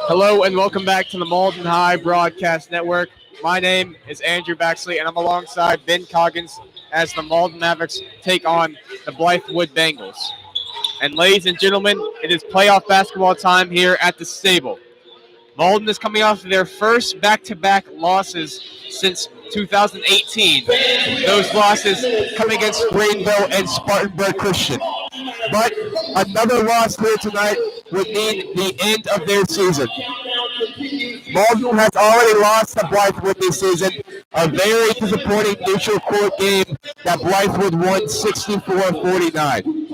Hello and welcome back to the Mauldin High Broadcast Network. My name is Andrew Baxley, and I'm alongside Ben Coggins as the Mauldin Mavericks take on the Blythewood Bengals. And ladies and gentlemen, it is playoff basketball time here at the stable. Mauldin is coming off their first back-to-back losses since 2018. Those losses coming against Greenville and Spartanburg Christian. But another loss here tonight would mean the end of their season. Mauldin has already lost to Blythewood this season. A very disappointing neutral court game that Blythewood won 64-49.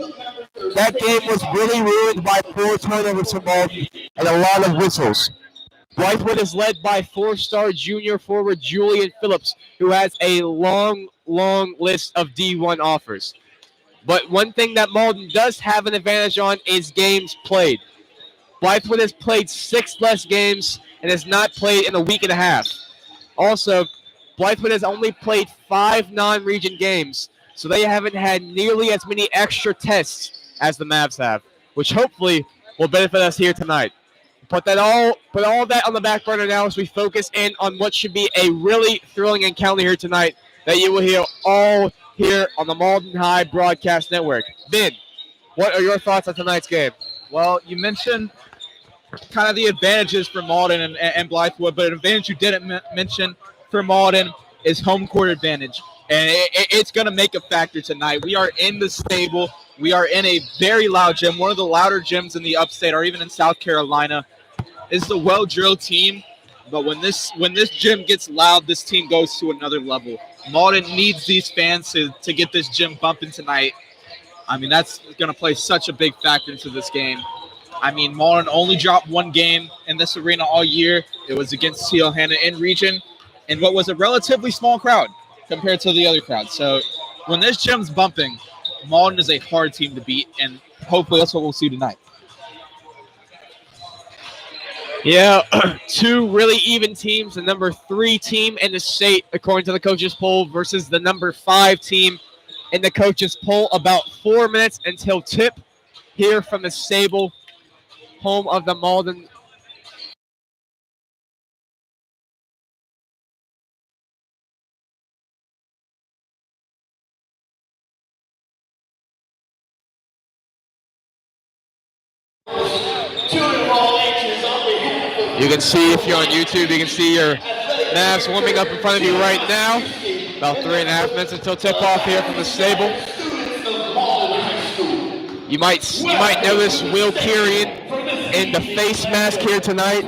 That game was really ruined by 4 turnovers from Mauldin and a lot of whistles. Blythewood is led by 4-star junior forward Julian Phillips, who has a long list of D1 offers. But one thing that Mauldin does have an advantage on is games played. Blythewood has played 6 less games and has not played in a week and a half. Also, Blythewood has only played 5 non-region games, so they haven't had nearly as many extra tests as the Mavs have, which hopefully will benefit us here tonight. Put all that on the back burner now as we focus in on what should be a really thrilling encounter here tonight that you will hear all here on the Mauldin High Broadcast Network. Ben, what are your thoughts on tonight's game? Well, you mentioned kind of the advantages for Mauldin and Blythewood, but an advantage you didn't mention for Mauldin is home court advantage. And it's going to make a factor tonight. We are in the stable. We are in a very loud gym, one of the louder gyms in the upstate or even in South Carolina. This is a well-drilled team, but when this gym gets loud, this team goes to another level. Mauldin needs these fans to get this gym bumping tonight. I mean, that's going to play such a big factor into this game. I mean, Mauldin only dropped one game in this arena all year. It was against Teal Hanna in region, and what was a relatively small crowd compared to the other crowd. So when this gym's bumping, Mauldin is a hard team to beat, and hopefully that's what we'll see tonight. Yeah, two really even teams. The number 3 team in the state, according to the coaches' poll, versus the number 5 team in the coaches' poll. About 4 minutes until tip here from the stable, home of the Mauldin. You can see, if you're on YouTube, you can see your Mavs warming up in front of you right now. About 3.5 minutes until tip-off here from the stable. You might notice Will Kirian in the face mask here tonight.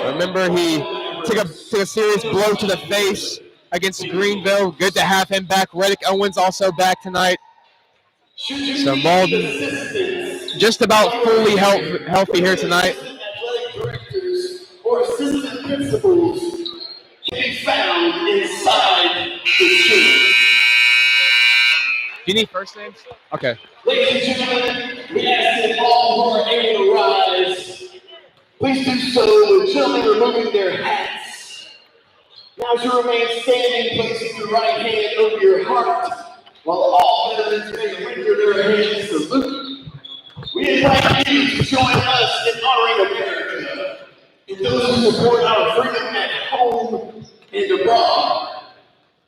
Remember, he took a serious blow to the face against Greenville. Good to have him back. Reddick Owens also back tonight. So Mauldin just about fully healthy here tonight. Or assistant principals can be found inside the gym. Do you need first names? Okay. Ladies and gentlemen, we ask that all who are able to rise, please do so with gentlemen removing their hats. Now, as you remain standing, placing your right hand over your heart, while all veterans may render their hands salute. We invite you to join us in honoring America and those who support our freedom at home and abroad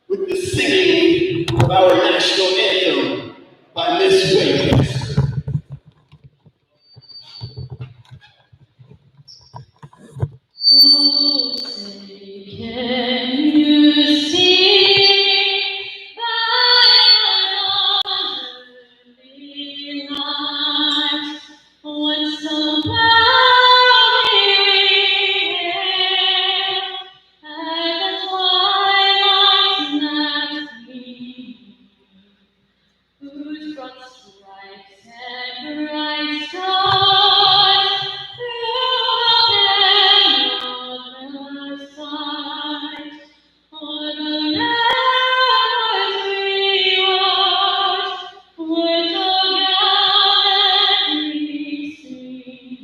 with the singing of our national anthem by Miss Williams. Oh, say, can you see by an night when somebody at the twilight's night whose broad stripes and bright stars through the sight, o'er the ramparts we watch, where so gallantly sing.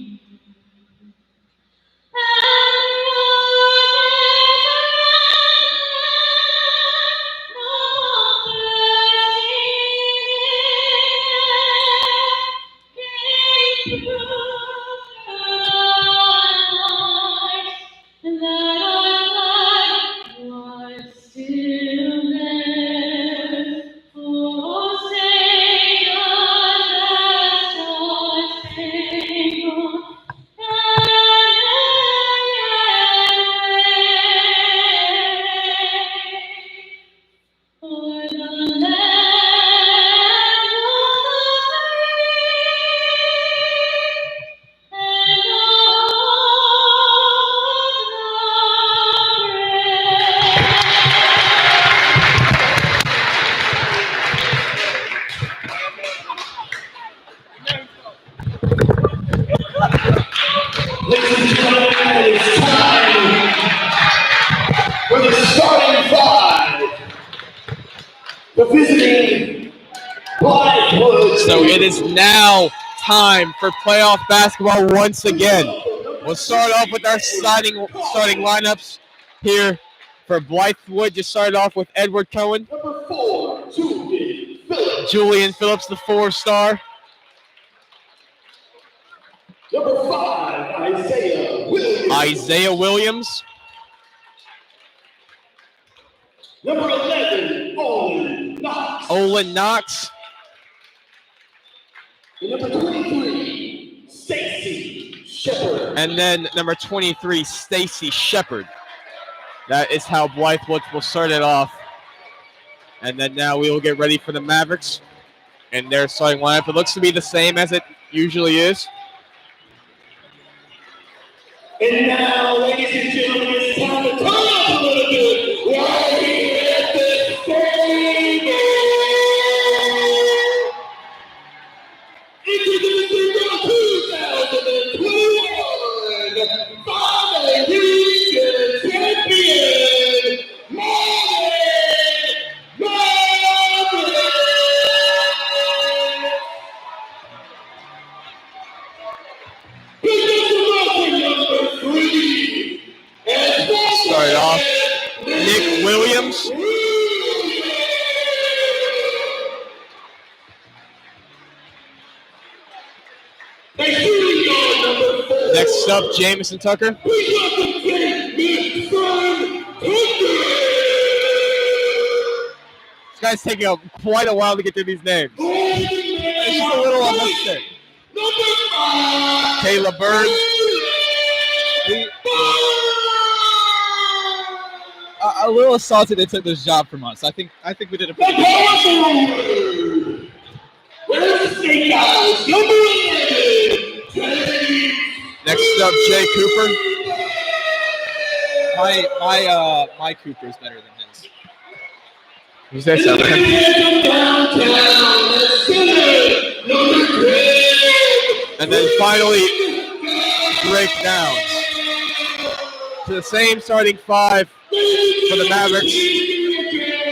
Ladies and gentlemen, it's time for the starting 5. The visiting Blythewood. So it is now time for playoff basketball once again. We'll start off with our starting lineups here for Blythewood. Just started off with Edward Cohen. Number 4, Julian Phillips. Julian Phillips, the 4-star. Number 5, Isaiah Williams. Isaiah Williams. Number 11, Olin Knox. Olin Knox. And number 23, Stacy Shepard. and then number 23, Stacy Shepard. That is how Blythewood will start it off. And then now we will get ready for the Mavericks and their starting lineup. It looks to be the same as it usually is. And now, ladies and gentlemen, it's time to turn up a little bit right here at the stadium. Introducing the 2021 Father Region Champion, Mauldin Mavericks. Started off, Nick Williams. Next up, Jamison Tucker. This guy's taking quite a while to get through these names. It's just a little unnecessary. Kayla Bird. A little assaulted they took this job from us. I think we did a pretty good job. Next up, Jay Cooper. My Cooper is better than his. You say something. And then finally, Drake Downs. To the same starting five for the Mavericks.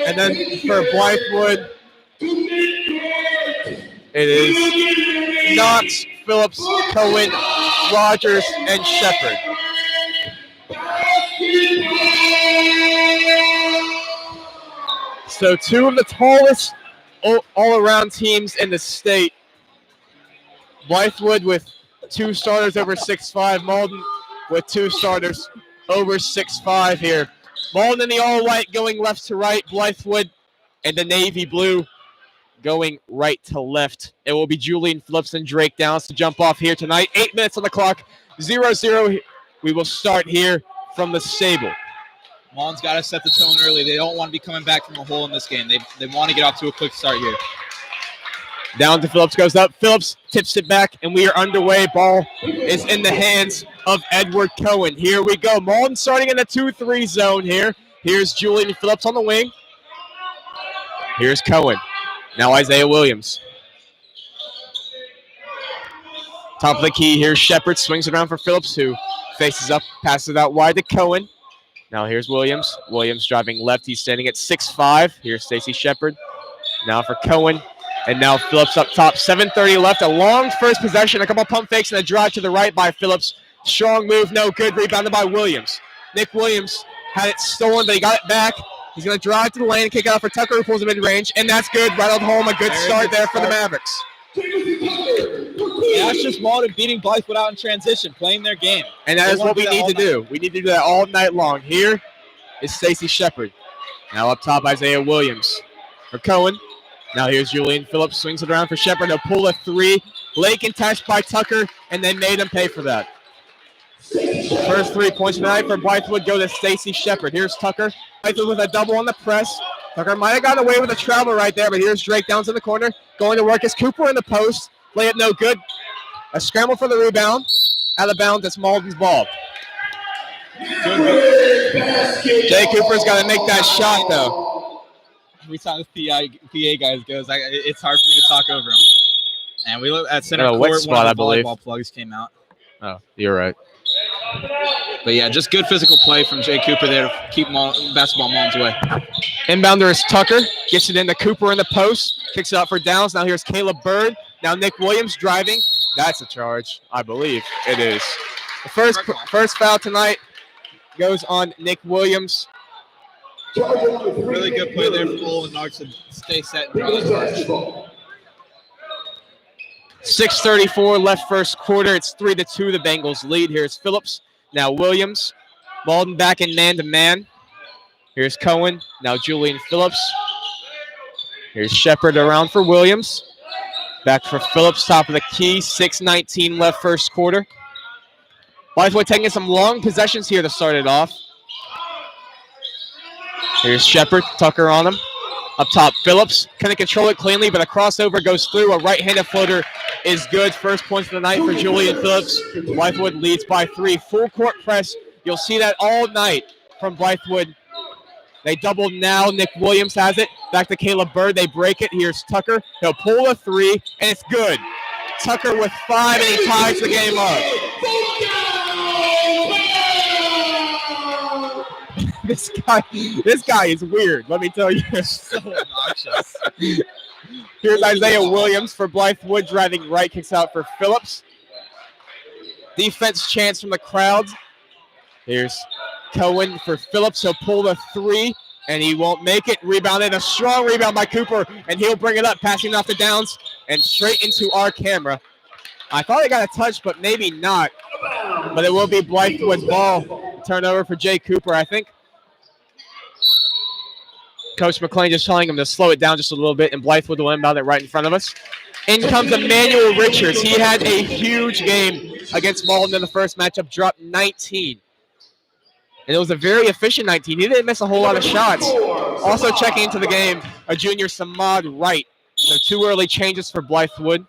And then for Blythewood, it is Knox, Phillips, Cohen, Rogers, and Shepard. So two of the tallest all-around teams in the state. Blythewood with two starters over 6'5", Mauldin with two starters over 6'5" here. Mauldin in the all-white going left to right, Blythewood and the navy blue going right to left. It will be Julian Phillips and Drake Downs to jump off here tonight. 8 minutes on the clock, 0-0. We will start here from the stable. Mauldin's got to set the tone early. They don't want to be coming back from a hole in this game. They want to get off to a quick start here. Down to Phillips, goes up. Phillips tips it back, and we are underway. Ball is in the hands of Edward Cohen. Here we go. Mauldin starting in the 2-3 zone here. Here's Julian Phillips on the wing. Here's Cohen. Now Isaiah Williams. Top of the key, here's Shepard. Swings it around for Phillips, who faces up, passes it out wide to Cohen. Now here's Williams. Williams driving left. He's standing at 6'5". Here's Stacy Shepard. Now for Cohen. And now Phillips up top. 7:30 left. A long first possession. A couple pump fakes and a drive to the right by Phillips. Strong move. No good. Rebounded by Williams. Nick Williams had it stolen, but he got it back. He's going to drive to the lane and kick out for Tucker, who pulls him mid-range. And that's good. Rattled home. A good start there for the Mavericks. Yeah, that's just Mauldin beating Blythewood out in transition, playing their game. And that is what we need to do. We need to do that all night long. Here is Stacy Shepard. Now up top, Isaiah Williams. For Cohen. Now here's Julian Phillips. Swings it around for Shepard. He'll pull a three. Late and touched by Tucker, and they made him pay for that. First 3 points tonight for Blythewood go to Stacy Shepard. Here's Tucker. Blythewood with a double on the press. Tucker might have gotten away with a travel right there, but here's Drake Downs in the corner. Going to work is Cooper in the post. Lay it no good. A scramble for the rebound. Out of bounds, it's Mauldin's ball. Jay Cooper's got to make that shot, though. Every time the PA guys goes, it's hard for me to talk over him. And we look at center court. Wet spot, I the believe. volleyball plugs came out. Oh, you're right. But yeah, just good physical play from Jay Cooper there to keep basketball Mauldin's way. Inbounder is Tucker. Gets it into Cooper in the post. Kicks it out for Downs. Now here's Caleb Bird. Now Nick Williams driving. That's a charge, I believe it is. The first foul tonight goes on Nick Williams. Really good play there for Cole and Knox to stay set and draw this charge. 6:34 left first quarter. It's 3-2. The Bengals lead. Here's Phillips. Now Williams. Mauldin back in man-to-man. Here's Cohen. Now Julian Phillips. Here's Shepard around for Williams. Back for Phillips, top of the key. 6:19 left first quarter. Blythewood taking some long possessions here to start it off. Here's Shepard, Tucker on him. Up top, Phillips couldn't control it cleanly, but a crossover goes through. A right-handed floater is good. First points of the night for Julian Phillips. Blythewood leads by 3. Full court press. You'll see that all night from Blythewood. They double now. Nick Williams has it. Back to Caleb Bird. They break it. Here's Tucker. He'll pull a 3, and it's good. Tucker with 5, and he ties the game up. This guy is weird, let me tell you. So obnoxious. Here's Isaiah Williams for Blythewood, driving right, kicks out for Phillips. Defense chance from the crowd. Here's Cohen for Phillips. He'll pull the 3, and he won't make it. Rebounded, a strong rebound by Cooper, and he'll bring it up, passing it off the downs and straight into our camera. I thought he got a touch, but maybe not. But it will be Blythewood's ball. Turnover for Jay Cooper, I think. Coach McLean just telling him to slow it down just a little bit, and Blythewood will inbound it right in front of us. In comes Emmanuel Richards. He had a huge game against Mauldin in the first matchup, dropped 19. And it was a very efficient 19. He didn't miss a whole lot of shots. Also checking into the game, a junior Samad Wright. So 2 early changes for Blythewood.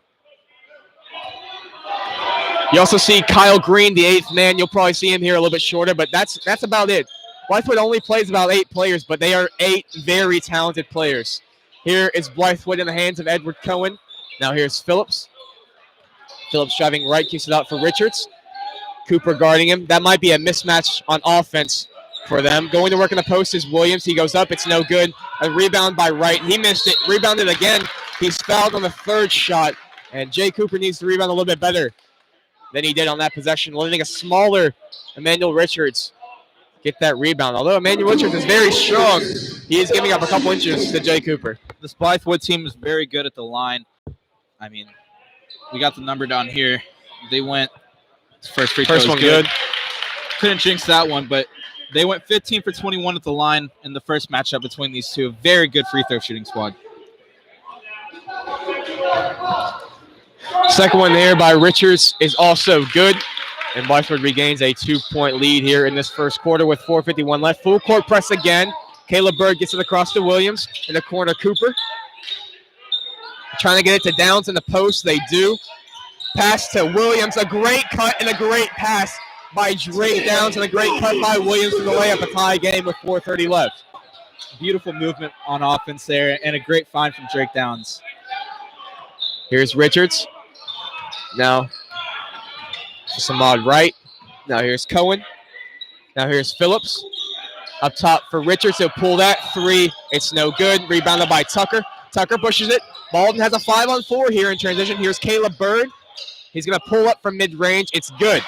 You also see Kyle Green, the 8th man. You'll probably see him here a little bit shorter, but that's about it. Blythewood only plays about 8 players, but they are 8 very talented players. Here is Blythewood in the hands of Edward Cohen. Now here's Phillips. Phillips driving right, kicks it out for Richards. Cooper guarding him. That might be a mismatch on offense for them. Going to work in the post is Williams. He goes up. It's no good. A rebound by Wright. He missed it. Rebounded again. He's fouled on the 3rd shot, and Jay Cooper needs to rebound a little bit better than he did on that possession. Letting a smaller Emmanuel Richards get that rebound. Although Emmanuel Richards is very strong, he is giving up a couple inches to Jay Cooper. This Blythewood team is very good at the line. I mean, we got the number down here. They went first free throw. First one good. Couldn't jinx that one, but they went 15 for 21 at the line in the first matchup between these two. Very good free throw shooting squad. Second one there by Richards is also good. And Blythewood regains a 2-point lead here in this first quarter with 4:51 left. Full court press again. Caleb Bird gets it across to Williams. In the corner, Cooper. Trying to get it to Downs in the post. They do. Pass to Williams. A great cut and a great pass by Drake Downs, and a great cut by Williams for the layup. A tie game with 4:30 left. Beautiful movement on offense there, and a great find from Drake Downs. Here's Richards. Now, Samad Wright. Now here's Cohen. Now here's Phillips. Up top for Richards. He'll pull that 3. It's no good. Rebounded by Tucker. Tucker pushes it. Mauldin has a 5-on-4 here in transition. Here's Caleb Bird. He's going to pull up from mid-range. It's good.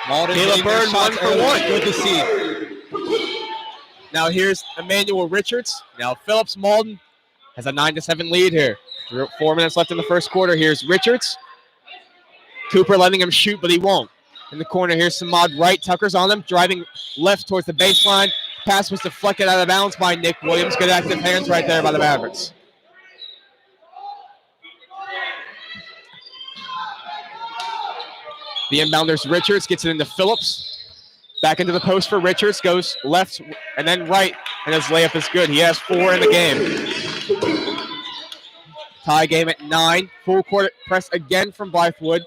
Mauldin Caleb Bird 1 for 1. Good to see. Now here's Emmanuel Richards. Now Phillips. Mauldin has a 9-7 lead here. 4 minutes left in the first quarter. Here's Richards. Cooper letting him shoot, but he won't. In the corner, here's Samad Wright. Tucker's on him, driving left towards the baseline. Pass was deflected out of bounds by Nick Williams. Good active hands right there by the Mavericks. The inbounder's Richards, gets it into Phillips. Back into the post for Richards, goes left and then right, and his layup is good. He has 4 in the game. Tie game at 9. Full court press again from Blythewood.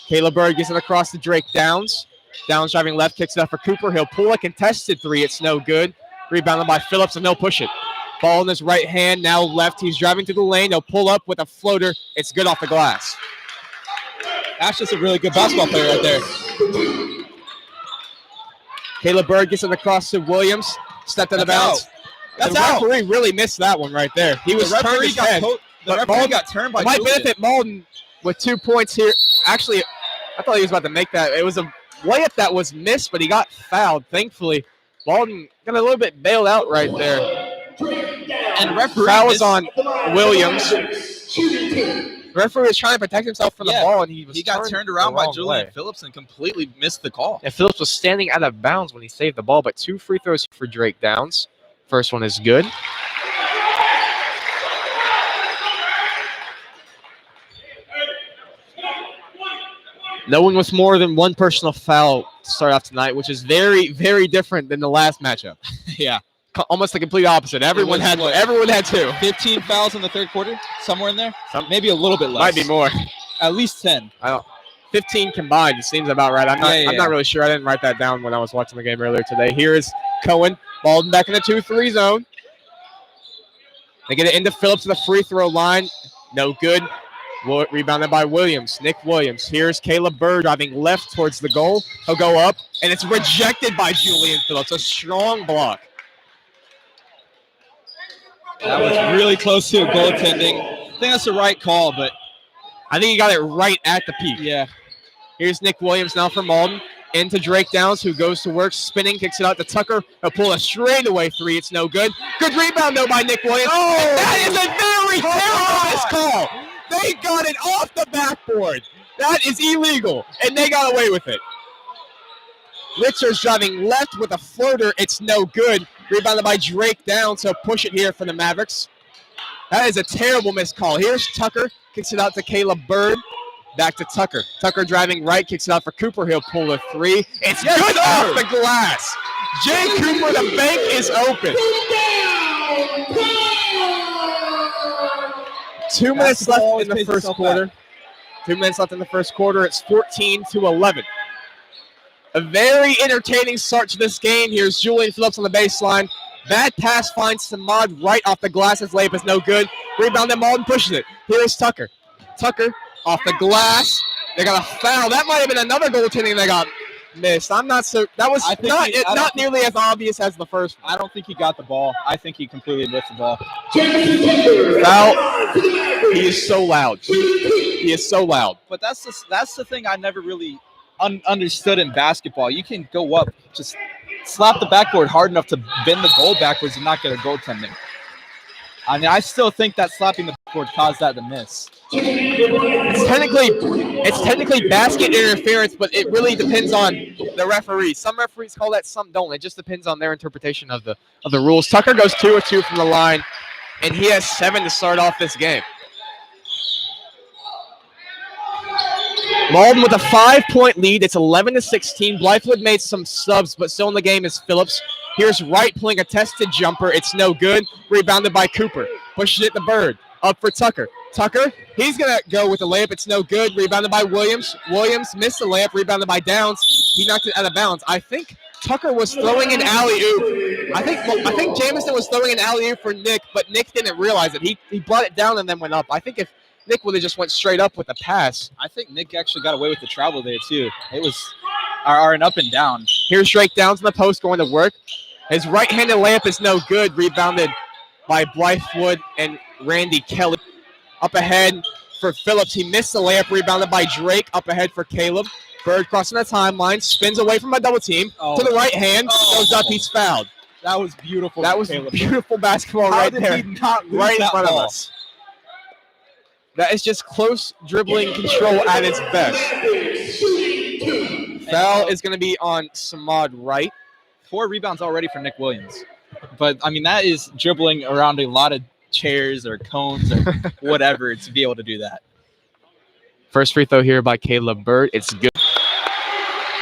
Caleb Bird gets it across to Drake Downs. Downs driving left, kicks it up for Cooper. He'll pull a contested 3. It's no good. Rebounded by Phillips, and they'll push it. Ball in his right hand, now left. He's driving through the lane. He'll pull up with a floater. It's good off the glass. That's just a really good basketball player right there. Caleb Bird gets it across to Williams. Stepped out of bounds. That's the out. referee really missed that one right there. He was turning his head. The referee got turned by might Julian. benefit Mauldin with 2 points here. Actually, I thought he was about to make that. It was a layup that was missed, but he got fouled. Thankfully, Mauldin got a little bit bailed out right there. And referee foul was on Williams. The referee was trying to protect himself from the ball, and he got turned around by Julian Phillips and completely missed the call. And Phillips was standing out of bounds when he saved the ball, but 2 free throws for Drake Downs. First one is good. No one with more than one personal foul to start off tonight, which is very, very different than the last matchup. Yeah. Almost the complete opposite. Everyone had 2. 15 fouls in the third quarter, somewhere in there. Maybe a little bit less. Might be more. At least 10. 15 combined seems about right. I'm not really sure. I didn't write that down when I was watching the game earlier today. Here is Cohen. Mauldin back in the 2-3 zone. They get it into Phillips to the free throw line. No good. Rebounded by Williams. Nick Williams. Here's Caleb Bird driving left towards the goal. He'll go up, and it's rejected by Julian Phillips. A strong block. That was really close to a goaltending. I think that's the right call, but I think he got it right at the peak. Yeah. Here's Nick Williams now for Mauldin. Into Drake Downs, who goes to work, spinning, kicks it out to Tucker. He'll pull a straightaway 3. It's no good. Good rebound, though, by Nick Williams. Oh, and that is a very terrible miscall. They got it off the backboard. That is illegal, and they got away with it. Richards driving left with a floater. It's no good. Rebounded by Drake Downs, so push it here for the Mavericks. That is a terrible miscall. Here's Tucker, kicks it out to Caleb Bird. Back to Tucker. Tucker driving right, kicks it out for Cooper. He'll pull a 3. It's good off the glass. Jay Cooper, the bank is open. 2 minutes left in the first quarter. 2 minutes left in the first quarter. It's 14-11. A very entertaining start to this game. Here's Julian Phillips on the baseline. Bad pass finds Samad right off the glass. His layup is no good. Rebound, then Mauldin pushes it. Here's Tucker. Tucker off the glass. They got a foul. That might have been another goaltending they got missed. I'm not so. That was not nearly as obvious as the first one. I don't think he got the ball. I think he completely missed the ball. Foul. He is so loud. He is so loud. But that's the thing I never really understood in basketball. You can go up, just slap the backboard hard enough to bend the goal backwards and not get a goaltending. I mean, I still think that slapping the backboard caused that to miss. It's technically basket interference, but it really depends on the referee. Some referees call that, some don't. It just depends on their interpretation of the rules. Tucker goes 2 of 2 from the line, and he has 7 to start off this game. Mauldin with a 5-point lead. It's 11-16. Blythewood made some subs, but still in the game is Phillips. Here's Wright pulling a tested jumper. It's no good. Rebounded by Cooper. Pushes it to Bird. Up for Tucker. Tucker, he's going to go with the layup. It's no good. Rebounded by Williams. Williams missed the layup. Rebounded by Downs. He knocked it out of bounds. I think Tucker was throwing an alley-oop. I think Jamison was throwing an alley-oop for Nick, but Nick didn't realize it. He brought it down and then went up. I think if Nick would have just went straight up with the pass. I think Nick actually got away with the travel there, too. It was an up and down. Here's Drake Downs in the post going to work. His right-handed layup is no good. Rebounded by Blythewood and Randy Kelly. Up ahead for Phillips. He missed the layup. Rebounded by Drake. Up ahead for Caleb. Bird crossing the timeline. Spins away from a double team. To the right hand. Goes up. He's fouled. That was beautiful. That was Caleb. Beautiful basketball right there. How did he not lose right in that front ball? of us. That is just close dribbling control at its best. Foul is going to be on Samad Wright. 4 rebounds already for Nick Williams. But, I mean, that is dribbling around a lot of chairs or cones or whatever to be able to do that. First free throw here by Caleb Bird. It's good.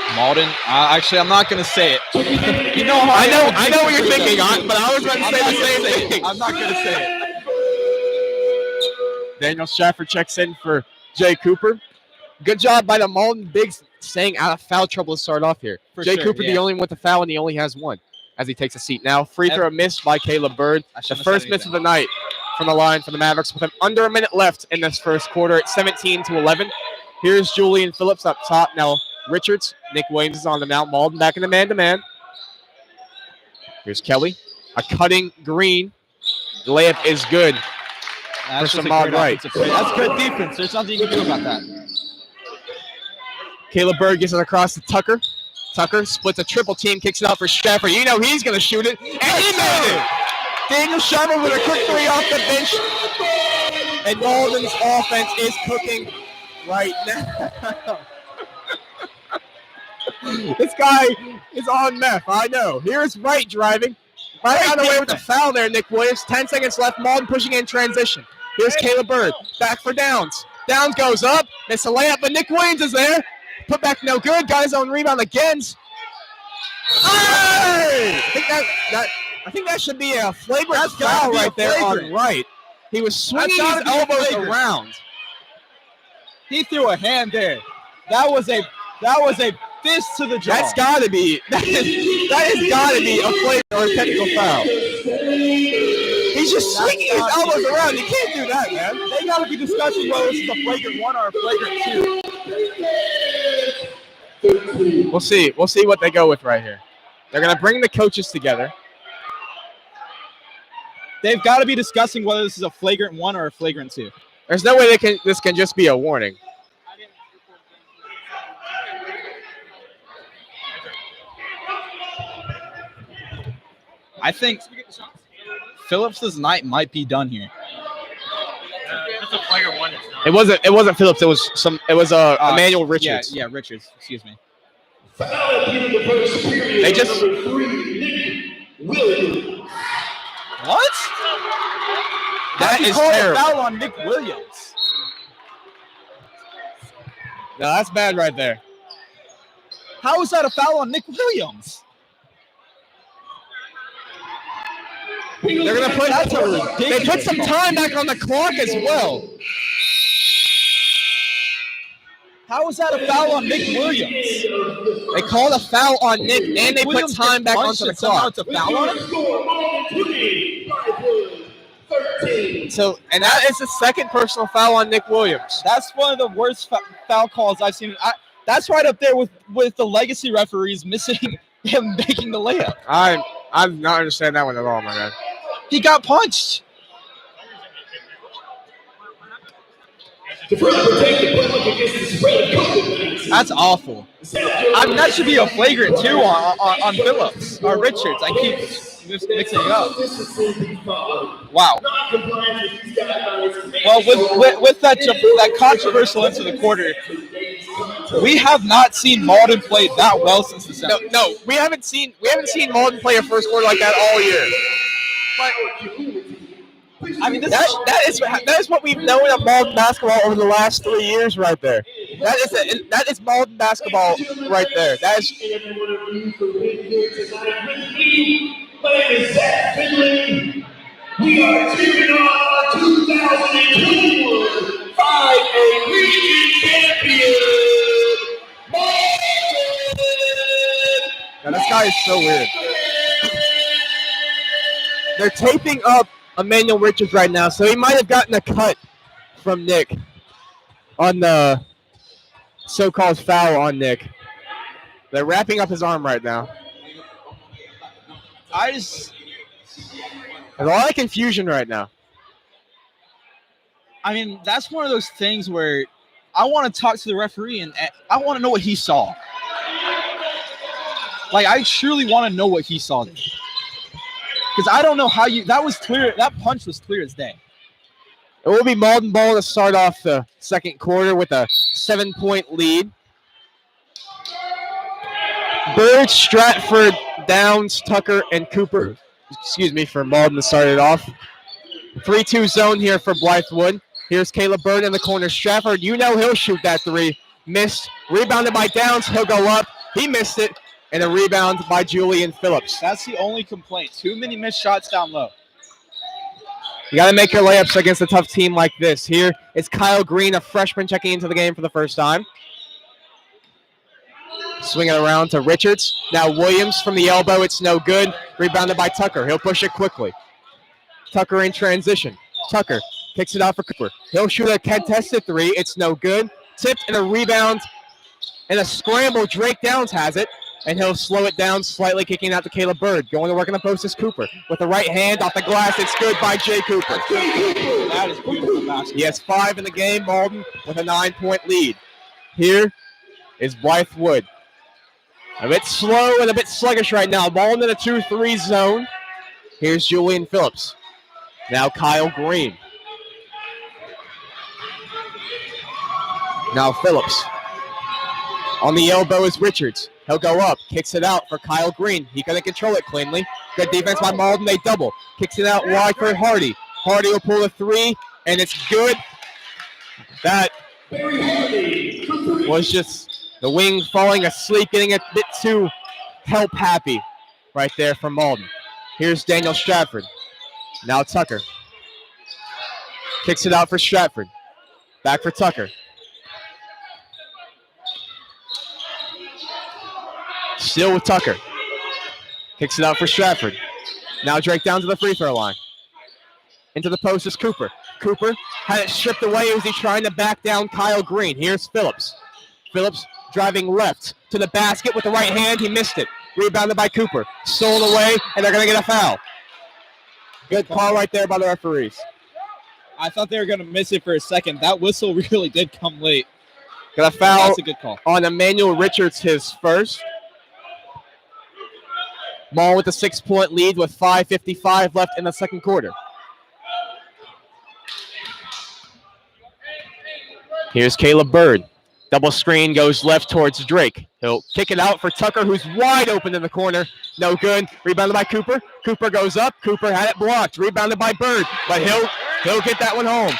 Mauldin, actually, I'm not going to say it. You know how I know what you're thinking, but I was going to say the same thing. I'm not going to say it. Daniel Stafford checks in for Jay Cooper. Good job by the Mauldin Bigs staying out of foul trouble to start off here. Jay Cooper, the only one with the foul, and he only has 1 as he takes a seat now. Free throw missed by Caleb Bird. The first miss of the night from the line for the Mavericks with under a minute left in this first quarter. It's 17-11. Here's Julian Phillips up top. Now Richards. Nick Williams is on them now. Mauldin back in the man-to-man. Here's Kelly. A cutting Green. The layup is good. That's for Samad Wright. That's good defense. There's nothing you can do about that. Caleb Bird gets it across to Tucker. Tucker splits a triple team, kicks it out for Stafford. You know he's going to shoot it, and he made it. Daniel Stafford with a quick 3 off the bench. And Mauldin's offense is cooking right now. This guy is on meth, I know. Here's Wright driving. Right out of the way with the foul there, Nick Williams. 10 seconds left. Mauldin pushing in transition. Here's Caleb Bird. Back for Downs. Downs goes up. It's a layup, but Nick Williams is there. Put back no good. Got his own rebound again. Hey! I think that should be a flagrant foul right there on right. He was swinging his elbows around. He threw a hand there. That was a fist to the jaw. That has gotta be a flagrant or a technical foul. He's just swinging his elbows around. You can't do that, man. They gotta be discussing whether this is a flagrant 1 or a flagrant 2. We'll see. We'll see what they go with right here. They're gonna bring the coaches together. They've got to be discussing whether this is a flagrant 1 or a flagrant 2. There's no way this can just be a warning. I think Phillips' night might be done here. That's a flagrant 1. It wasn't Phillips. It was Emmanuel Richards. Yeah, Richards. Excuse me. They just what? That is called terrible. a foul on Nick Williams. No, that's bad right there. How is that a foul on Nick Williams? They're gonna put they put some time back on the clock as well. How is that a foul on Nick Williams? They called a foul on Nick and they put time back onto the clock. It's a foul on him? So, and that is the second personal foul on Nick Williams. That's one of the worst foul calls I've seen. That's right up there with the legacy referees missing him making the layup. I'm not understanding that one at all, my man. He got punched. To further protect the public against the spread of COVID-19. That's awful. I mean, that should be a flagrant 2 on Phillips or Richards. I keep mixing it up. Wow. Well, with that controversial into the quarter, we have not seen Mauldin play that well since December. No, we haven't seen Mauldin play a first quarter like that all year. But I mean, that is what we've known of Mauldin basketball over the last 3 years, right there. That is Mauldin basketball right there. That is. My name is Zach Finley. We are cheering on our 2021 5A region champion, Mauldin. Now this guy is so weird. They're taping up Emmanuel Richards right now, so he might have gotten a cut from Nick on the so-called foul on Nick. They're wrapping up his arm right now. There's a lot of confusion right now. I mean, that's one of those things where I want to talk to the referee and I want to know what he saw. Like, I truly want to know what he saw. Because I don't know how that was clear. That punch was clear as day. It will be Mauldin ball to start off the second quarter with a 7-point lead. Bird, Stratford, Downs, Tucker, and Cooper. For Mauldin to start it off. 3-2 zone here for Blythewood. Here's Caleb Bird in the corner. Stratford, he'll shoot that 3. Missed. Rebounded by Downs. He'll go up. He missed it. And a rebound by Julian Phillips. That's the only complaint. Too many missed shots down low. You got to make your layups against a tough team like this. Here is Kyle Green, a freshman, checking into the game for the first time. Swing it around to Richards. Now Williams from the elbow. It's no good. Rebounded by Tucker. He'll push it quickly. Tucker in transition. Tucker kicks it out for Cooper. He'll shoot a contested 3. It's no good. Tipped and a rebound and a scramble. Drake Downs has it. And he'll slow it down slightly, kicking out to Caleb Bird. Going to work in the post is Cooper. With the right hand off the glass, it's good by Jay Cooper. That is beautiful basketball. He has 5 in the game. Mauldin with a 9-point lead. Here is Blythewood. A bit slow and a bit sluggish right now. Mauldin in a 2-3 zone. Here's Julian Phillips. Now Kyle Green. Now Phillips. On the elbow is Richards. He'll go up, kicks it out for Kyle Green. He couldn't control it cleanly. Good defense by Mauldin. They double. Kicks it out wide for Hardy. Hardy will pull a 3, and it's good. That was just The wing falling asleep, getting a bit too help happy right there from Mauldin. Here's Daniel Stratford. Now Tucker. Kicks it out for Stratford. Back for Tucker. Still with Tucker. Kicks it out for Stratford. Now Drake down to the free throw line. Into the post is Cooper. Cooper had it stripped away as he's trying to back down Kyle Green. Here's Phillips. Phillips driving left to the basket with the right hand. He missed it. Rebounded by Cooper. Stolen away, and they're going to get a foul. Good call right there by the referees. I thought they were going to miss it for a second. That whistle really did come late. Got a foul. That's a good call. On Emmanuel Richards, his first. Maul with a 6-point lead with 5:55 left in the second quarter. Here's Caleb Bird. Double screen goes left towards Drake. He'll kick it out for Tucker, who's wide open in the corner. No good. Rebounded by Cooper. Cooper goes up. Cooper had it blocked. Rebounded by Bird, but he'll get that one home.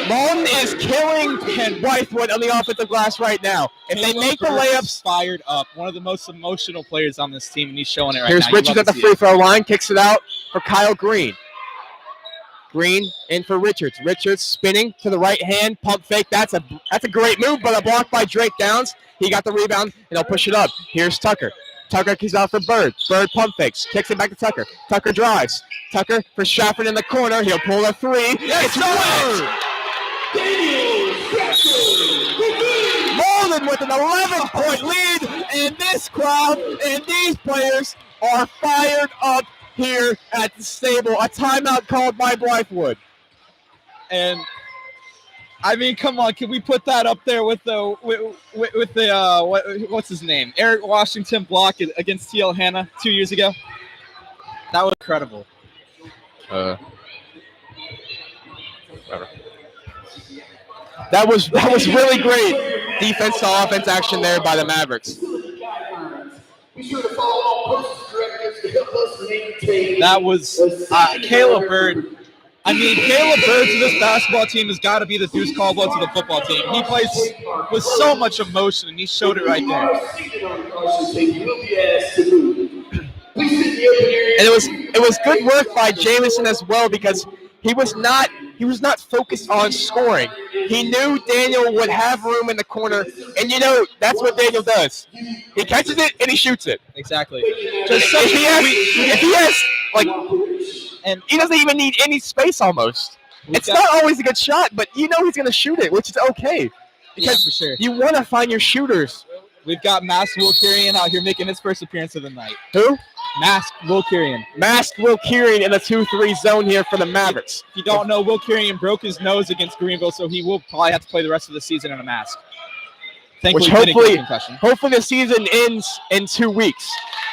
Mauldin is killing Blythewood on the offensive glass right now. If they make the layups, fired up. One of the most emotional players on this team, and he's showing it right here's now. Richards at the free throw line. Kicks it out for Kyle Green. Green in for Richards. Richards spinning to the right hand. Pump fake. That's a great move, but a block by Drake Downs. He got the rebound, and he'll push it up. Here's Tucker. Tucker kicks out for Bird. Bird pump fakes. Kicks it back to Tucker. Tucker drives. Tucker for Stratford in the corner. He'll pull a three. It's wet! Mauldin with an 11-point lead, and this crowd and these players are fired up here at the stable. A timeout called by Blythewood. And I mean, come on, can we put that up there with the what's his name? Eric Washington block against TL Hanna 2 years ago? That was incredible. That was really great defense to offense action there by the Mavericks. Be sure to follow all post directives to help us maintain. That was Caleb Bird. I mean, Caleb Bird to this basketball team has got to be the Deuce Caldwell to the football team. He plays with so much emotion, and he showed it right there. And it was good work by Jamison as well, because he was not focused on scoring. He knew Daniel would have room in the corner, and that's what Daniel does. He catches it and he shoots it. Exactly. If he has and he doesn't even need any space almost. It's not always a good shot, but he's going to shoot it, which is okay. Because for sure. You want to find your shooters. We've got Masked Will Kirian out here making his first appearance of the night. Who? Masked Will Kirian. Masked Will Kirian in the 2-3 zone here for the Mavericks. If you don't know, Will Kirian broke his nose against Greenville, so he will probably have to play the rest of the season in a mask. Which hopefully the season ends in 2 weeks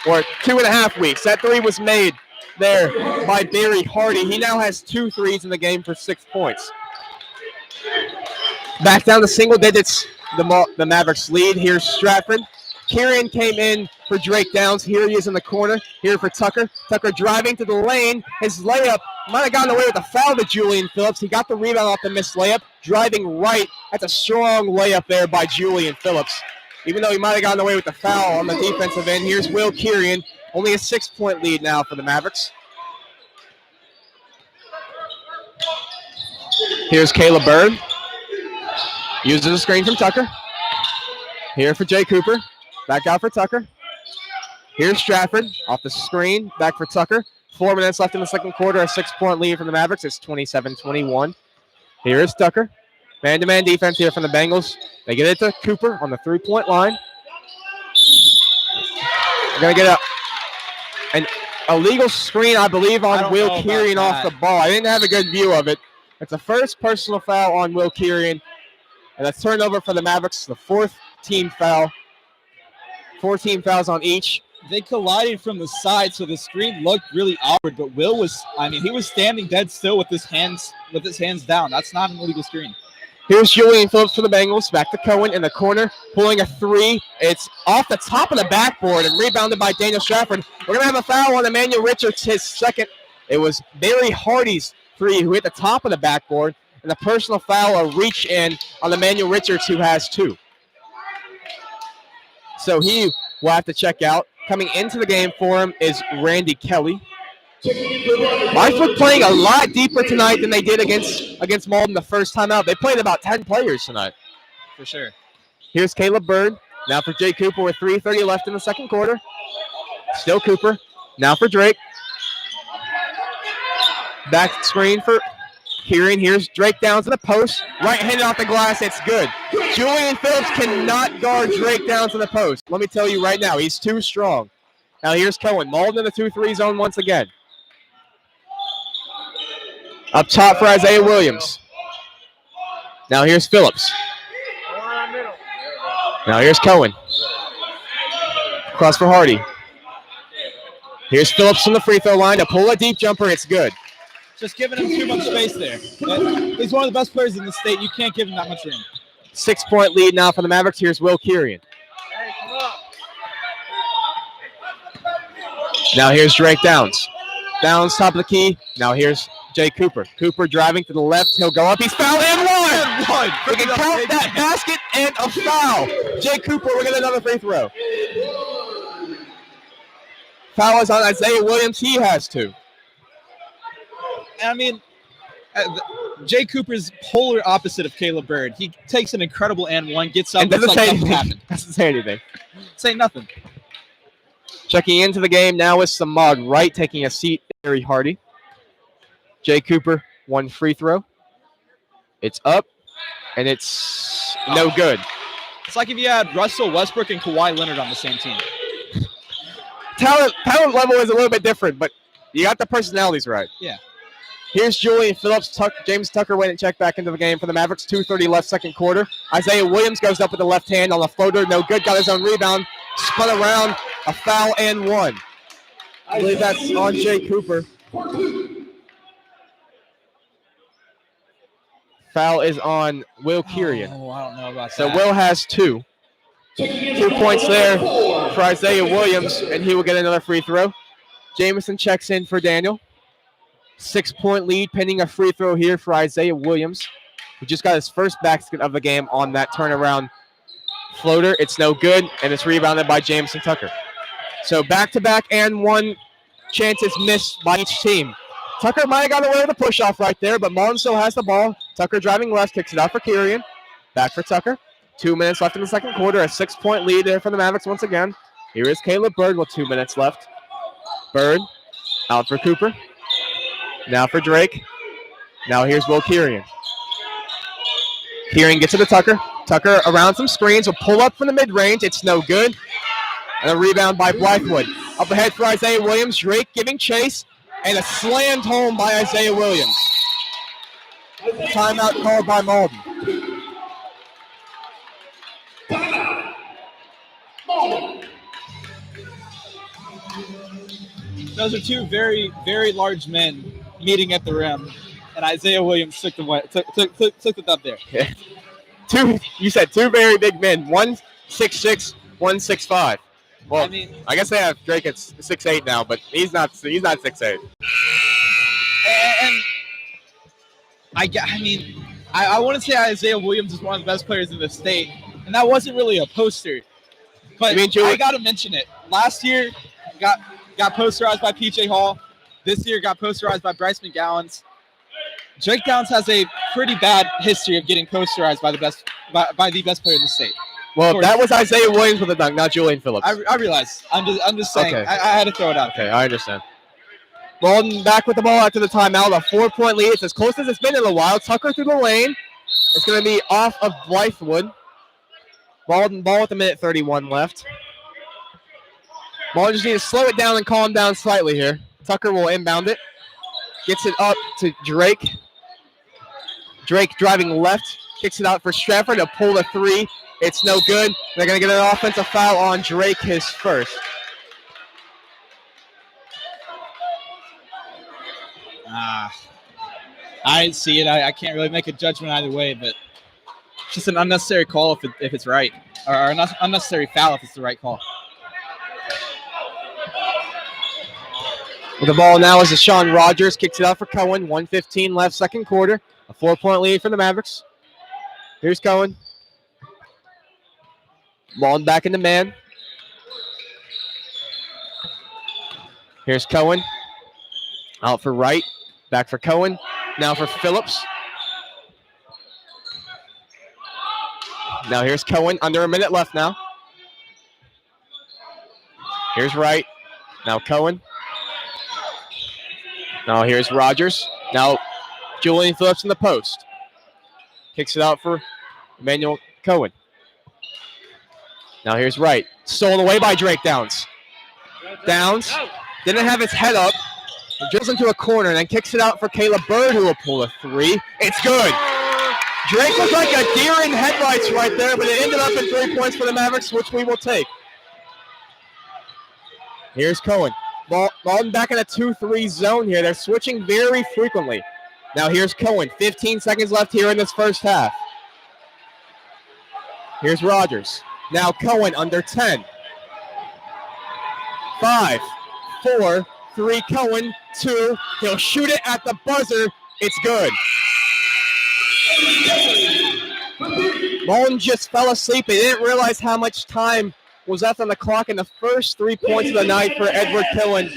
or 2.5 weeks. That three was made there by Barry Hardy. He now has 2 threes in the game for 6 points. Back down to single digits, the Mavericks lead. Here's Stratford. Kieran came in for Drake Downs. Here he is in the corner. Here for Tucker. Tucker driving to the lane. His layup might have gotten away with a foul to Julian Phillips. He got the rebound off the missed layup. Driving right. That's a strong layup there by Julian Phillips. Even though he might have gotten away with the foul on the defensive end. Here's Will Kirian. Only a 6-point lead now for the Mavericks. Here's Caleb Bird. Uses a screen from Tucker. Here for Jay Cooper. Back out for Tucker. Here's Stratford off the screen. Back for Tucker. 4 minutes left in the second quarter. A 6-point lead from the Mavericks. It's 27-21. Here is Tucker. Man-to-man defense here from the Bengals. They get it to Cooper on the 3-point line. They're going to get an illegal screen, I believe, on Will Kirian off the ball. I didn't have a good view of it. It's the first personal foul on Will Kirian. And a turnover for the Mavericks. The 4th team foul. 4 team fouls on each. They collided from the side, so the screen looked really awkward. But Will he was standing dead still with his hands down. That's not an illegal screen. Here's Julian Phillips for the Bengals. Back to Cohen in the corner, pulling a 3. It's off the top of the backboard and rebounded by Daniel Stratford. We're going to have a foul on Emmanuel Richards, his second. It was Barry Hardy's 3 who hit the top of the backboard. And the personal foul, a reach in on Emmanuel Richards, who has 2. so he will have to check out. Coming into the game for him is Randy Kelly. Blythewood playing a lot deeper tonight than they did against Mauldin the first time out. They played about 10 players tonight. For sure. Here's Caleb Bird. Now for Jay Cooper with 3:30 left in the second quarter. Still Cooper. Now for Drake. Back screen for Kieran. Here's Drake down to the post. Right-handed off the glass. It's good. Julian Phillips cannot guard Drake down to the post. Let me tell you right now, he's too strong. Now here's Cohen. Mauldin in the 2-3 zone once again. Up top for Isaiah Williams. Now here's Phillips. Now here's Cohen. Cross for Hardy. Here's Phillips from the free throw line to pull a deep jumper. It's good. Just giving him too much space there. He's one of the best players in the state. You can't give him that much room. 6-point lead now for the Mavericks. Here's Will Kirian. Now here's Drake Downs. Downs top of the key. Now here's Jay Cooper. Cooper driving to the left. He'll go up. He's fouled and one. We can count that basket and a foul. Jay Cooper will get another free throw. Foul is on Isaiah Williams. He has two. I mean, Jay Cooper's polar opposite of Caleb Bird. He takes an incredible and one, gets up, and doesn't say nothing anything. happened. Doesn't say anything. Say nothing. Checking into the game now is Samad Wright taking a seat. Harry Hardy. Jay Cooper, one free throw. It's up, and it's no good. It's like if you had Russell Westbrook and Kawhi Leonard on the same team. Talent level is a little bit different, but you got the personalities right. Yeah. Here's Julian Phillips. James Tucker went and checked back into the game for the Mavericks. 2:30 left second quarter. Isaiah Williams goes up with the left hand on the floater. No good. Got his own rebound. Spun around. A foul and one. I believe that's on Jay Cooper. Foul is on Will Kirian. Oh, I don't know about that. So Will has two. 2 points there for Isaiah Williams, and he will get another free throw. Jamison checks in for Daniel. 6-point lead pending a free throw here for Isaiah Williams, who just got his first basket of the game on that turnaround floater. It's no good, and it's rebounded by Jamison Tucker. So back-to-back and one chances missed by each team. Tucker might have got away with a push-off right there, but Mauldin still has the ball. Tucker driving left, kicks it out for Kirian. Back for Tucker. 2 minutes left in the second quarter. A 6-point lead there for the Mavericks once again. Here is Caleb Bird with 2 minutes left. Bird out for Cooper. Now for Drake. Now here's Will Kirian. Kirian gets to the Tucker. Tucker around some screens will pull up from the mid-range. It's no good. And a rebound by Blythewood. Up ahead for Isaiah Williams. Drake giving chase. And a slammed home by Isaiah Williams. Timeout called by Mauldin. Those are two very, very large men meeting at the rim, and Isaiah Williams took it up there. Yeah. You said two very big men. 1'6'6", 1'6'5". Well, I guess they have Drake at 6'8" now, but he's not 6'8". And I want to say Isaiah Williams is one of the best players in the state, and that wasn't really a poster. But I got to mention it. Last year, got posterized by PJ Hall. This year, got posterized by Bryce McGowan's. Drake Downs has a pretty bad history of getting posterized by the best player in the state. Well, that was Isaiah Williams with a dunk, not Julian Phillips. I realize. I'm just saying. Okay. I had to throw it out. Okay, I understand. Mauldin back with the ball after the timeout. A 4-point lead. It's as close as it's been in a while. Tucker through the lane. It's going to be off of Blythewood. Mauldin ball with a minute 31 left. Mauldin just needs to slow it down and calm down slightly here. Tucker will inbound it. Gets it up to Drake. Drake driving left. Kicks it out for Stratford to pull the three. It's no good. They're going to get an offensive foul on Drake, his first. I didn't see it. I can't really make a judgment either way, but it's just an unnecessary call if it's right, or an unnecessary foul if it's the right call. With the ball now is Deshaun Rogers. Kicks it out for Cohen. 1:15 left, second quarter. A 4-point lead for the Mavericks. Here's Cohen. Mauldin back into man. Here's Cohen. Out for Wright. Back for Cohen. Now for Phillips. Now here's Cohen. Under a minute left now. Here's Wright. Now Cohen. Now here's Rogers. Now Julian Phillips in the post. Kicks it out for Emmanuel Cohen. Now here's Wright. Stolen away by Drake Downs. Downs didn't have his head up. He drills into a corner and then kicks it out for Caleb Bird, who will pull a three. It's good. Drake was like a deer in headlights right there, but it ended up in 3 points for the Mavericks, which we will take. Here's Cohen. Mauldin back in a 2-3 zone here. They're switching very frequently. Now here's Cohen. 15 seconds left here in this first half. Here's Rogers. Now Cohen under 10. 5, 4, 3, Cohen, 2. He'll shoot it at the buzzer. It's good. Mauldin just fell asleep. He didn't realize how much time was left on the clock, and the first 3 points of the night for Edward Cohen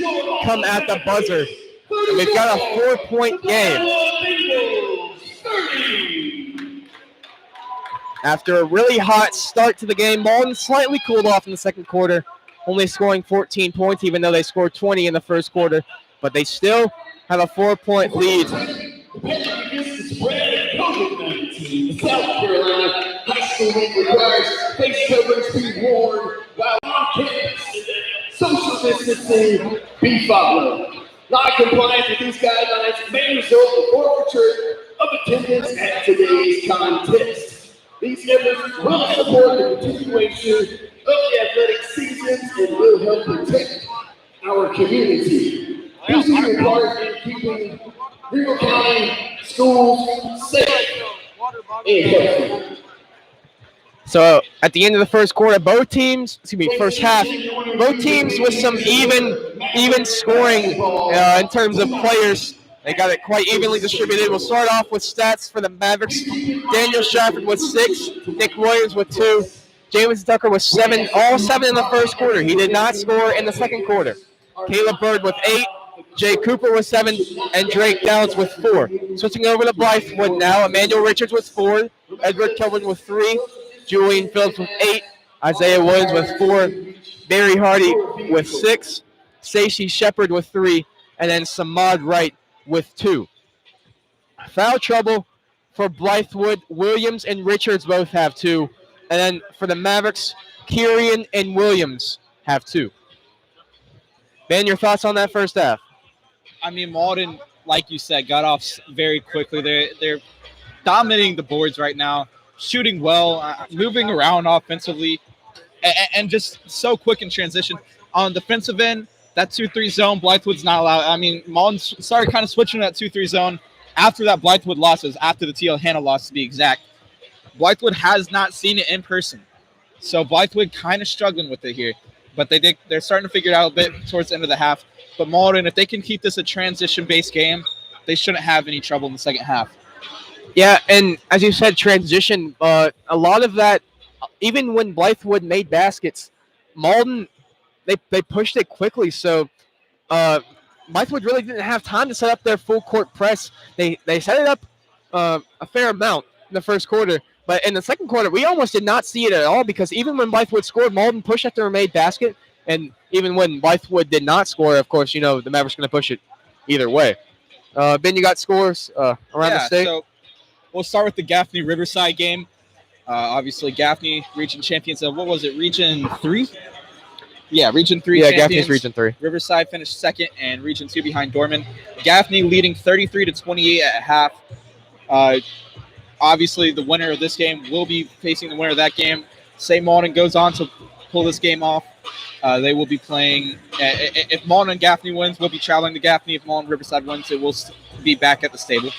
come at the buzzer. And we've got a 4-point game. After a really hot start to the game, Mauldin slightly cooled off in the second quarter, only scoring 14 points, even though they scored 20 in the first quarter. But they still have a 4-point lead. South Carolina high school week requires face coverings be worn while on campus. Social distancing be followed. Non-compliance with these guidelines may result in forfeiture of attendance at today's contest. These efforts will support the continuation of the athletic seasons and will help protect our community. This is required in keeping Greenville County schools safe and healthy. So at the end of the first quarter, first half, both teams with some even scoring in terms of players. They got it quite evenly distributed. We'll start off with stats for the Mavericks. Daniel Shafford with 6, Nick Williams with 2, James Tucker with 7, all 7 in the first quarter. He did not score in the second quarter. Caleb Bird with 8, Jay Cooper with 7, and Drake Downs with 4. Switching over to Blythewood now, Emmanuel Richards with 4, Edward Kelvin with 3, Julian Phillips with 8, Isaiah Williams with 4, Barry Hardy with 6, Stacey Shepard with 3, and then Samad Wright with 2. Foul trouble for Blythewood. Williams and Richards both have 2. And then for the Mavericks, Kieran and Williams have 2. Ben, your thoughts on that first half? I mean, Mauldin, like you said, got off very quickly. They're dominating the boards right now, shooting well, moving around offensively, and just so quick in transition. On the defensive end, that 2-3 zone, Blythewood's not allowed. I mean, Mauldin started kind of switching to that 2-3 zone after that Blythewood losses, after the TL Hannah loss to be exact. Blythewood has not seen it in person. So Blythewood kind of struggling with it here. But they're starting to figure it out a bit towards the end of the half. But Mauldin, if they can keep this a transition-based game, they shouldn't have any trouble in the second half. Yeah, and as you said, transition, a lot of that, even when Blythewood made baskets, Mauldin, they pushed it quickly. So Blythewood really didn't have time to set up their full court press. They set it up a fair amount in the first quarter. But in the second quarter, we almost did not see it at all because even when Blythewood scored, Mauldin pushed after a made basket. And even when Blythewood did not score, of course, the Mavericks going to push it either way. Ben, you got scores around the state? So we'll start with the Gaffney Riverside game. Obviously, Gaffney, region champions of, what was it, Region 3? Yeah, Region 3 Yeah, champions. Gaffney's Region 3. Riverside finished second, and Region 2 behind Dorman. Gaffney leading 33-28 at half. Obviously, the winner of this game will be facing the winner of that game. Say Mauldin goes on to pull this game off. They will be playing. If Mauldin and Gaffney wins, we'll be traveling to Gaffney. If Mauldin Riverside wins, it will be back at the stable.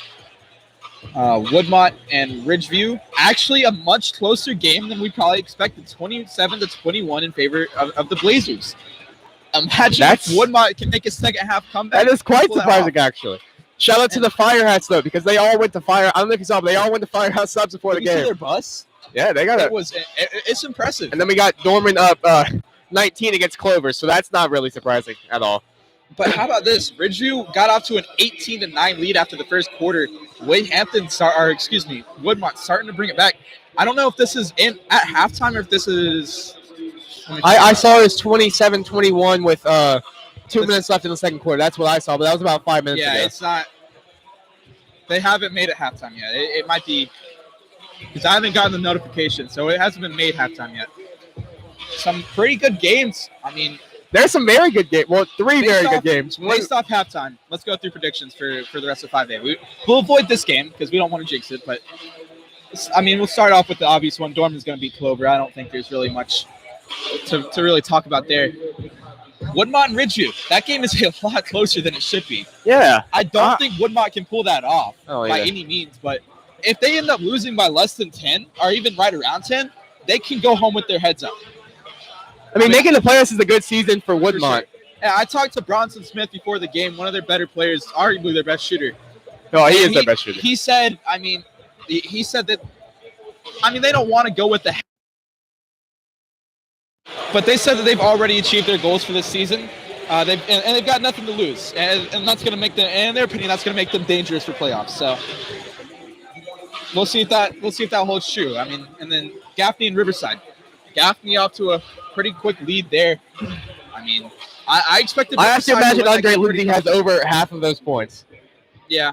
Woodmont and Ridgeview, actually a much closer game than we probably expected. 27-21 in favor of the Blazers. Imagine if Woodmont can make a second half comeback. That is quite surprising, actually. Shout out to the Firehats, though, because they all went to I don't know if you saw, but they all went to Firehouse subs before the game. Their bus? Yeah, they got it. It's impressive. And then we got Dorman up 19 against Clover, so that's not really surprising at all. But how about this? Ridgeview got off to an 18-9 lead after the first quarter. Woodmont starting to bring it back. I don't know if this is at halftime or if this is. I saw it was 27-21 with 2 minutes left in the second quarter. That's what I saw, but that was about 5 minutes ago. Yeah, it's not. They haven't made it halftime yet. It might be because I haven't gotten the notification, so it hasn't been made halftime yet. Some pretty good games. I mean, there's some very good games. Well, three very good games. Based off halftime, let's go through predictions for the rest of 5A. We'll avoid this game because we don't want to jinx it, but I mean, we'll start off with the obvious one. Dorman's going to beat Clover. I don't think there's really much to really talk about there. Woodmont and Ridgeview. That game is a lot closer than it should be. Yeah. I don't think Woodmont can pull that off by yeah. any means, but if they end up losing by less than 10 or even right around 10, they can go home with their heads up. I mean, making the playoffs is a good season for Woodmont. For sure. Yeah, I talked to Bronson Smith before the game, one of their better players, arguably their best shooter. Oh, he is their best shooter. He said, he said that, they don't want to go with the – but they said that they've already achieved their goals for this season. They've got nothing to lose, and that's going to make them, in their opinion, that's going to make them dangerous for playoffs. So we'll see if that holds true. And then Gaffney and Riverside. Gaffney off to a pretty quick lead there. I expected. I have to imagine Andre Lindsay has over half of those points. Yeah.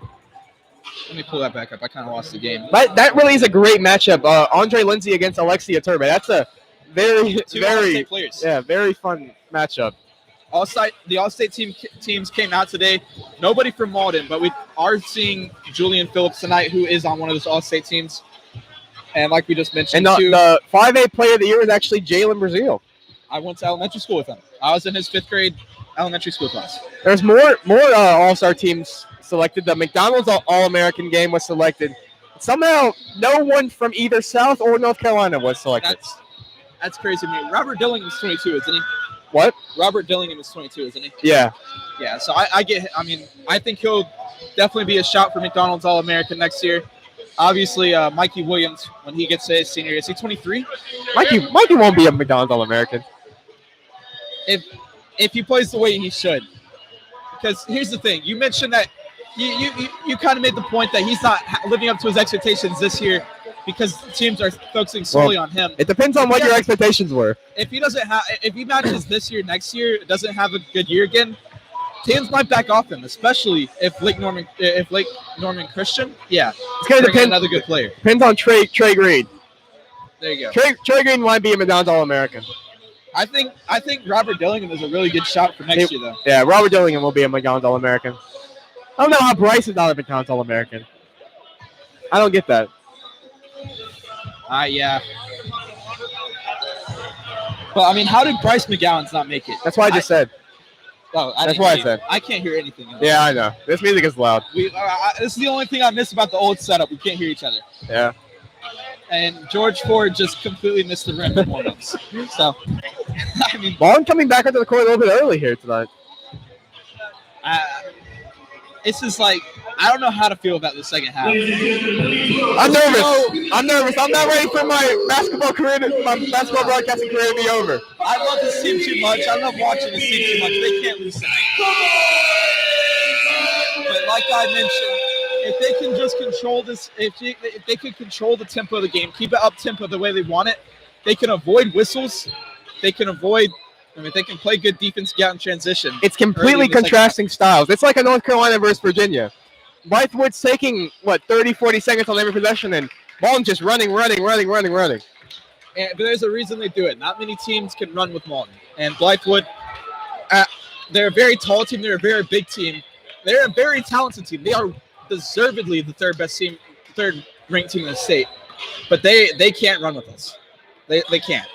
Let me pull that back up. I kind of lost the game. But that really is a great matchup. Andre Lindsay against Alexia Turbe. That's a very fun matchup. The All-State teams came out today. Nobody from Mauldin, but we are seeing Julian Phillips tonight, who is on one of those All-State teams. And like we just mentioned, and the 5A player of the year is actually Jalen Brazil. I went to elementary school with him. I was in his 5th grade elementary school class. There's more All-Star teams selected. The McDonald's All-American game was selected. Somehow, no one from either South or North Carolina was selected. That's crazy to me. Robert Dillingham is 22, isn't he? What? Robert Dillingham is 22, isn't he? Yeah. Yeah, so I think he'll definitely be a shout for McDonald's All-American next year. Obviously, Mikey Williams, when he gets to his senior year, is he 23? Mikey won't be a McDonald's All-American. If he plays the way he should. Because here's the thing. You mentioned that you kind of made the point that he's not living up to his expectations this year because teams are focusing solely on him. It depends on what your expectations were. If he matches this year, next year, doesn't have a good year again, teams might back off him, especially if Lake Norman Christian, it's going to depend. Another good player. Depends on Trey Green. There you go. Trey Green might be a McDonald's All-American. I think Robert Dillingham is a really good shot for next year, though. Yeah, Robert Dillingham will be a McDonald's All-American. I don't know how Bryce is not a McDonald's All-American. I don't get that. Yeah. But, how did Bryce McGowan's not make it? That's what I just said. Oh, that's what I said. I can't hear anything. Yeah, I know. This music is loud. This is the only thing I miss about the old setup. We can't hear each other. Yeah. And George Ford just completely missed the rim warm-ups. So, Bond coming back onto the court a little bit early here tonight. It's just like, I don't know how to feel about the second half. I'm nervous. I'm not ready for my basketball broadcasting career to be over. I love this team too much. I love watching this team too much. They can't lose tonight. But like I mentioned, if they can just control this, if they can control the tempo of the game, keep it up tempo the way they want it, they can avoid whistles. They can play good defense, get out in transition. It's completely contrasting styles. It's like a North Carolina versus Virginia. Blythewood's taking, 30, 40 seconds on every possession, and Mauldin just running. But there's a reason they do it. Not many teams can run with Mauldin. And Blythewood, they're a very tall team. They're a very big team. They're a very talented team. They are deservedly the third ranked team in the state. But they can't run with us. They can't.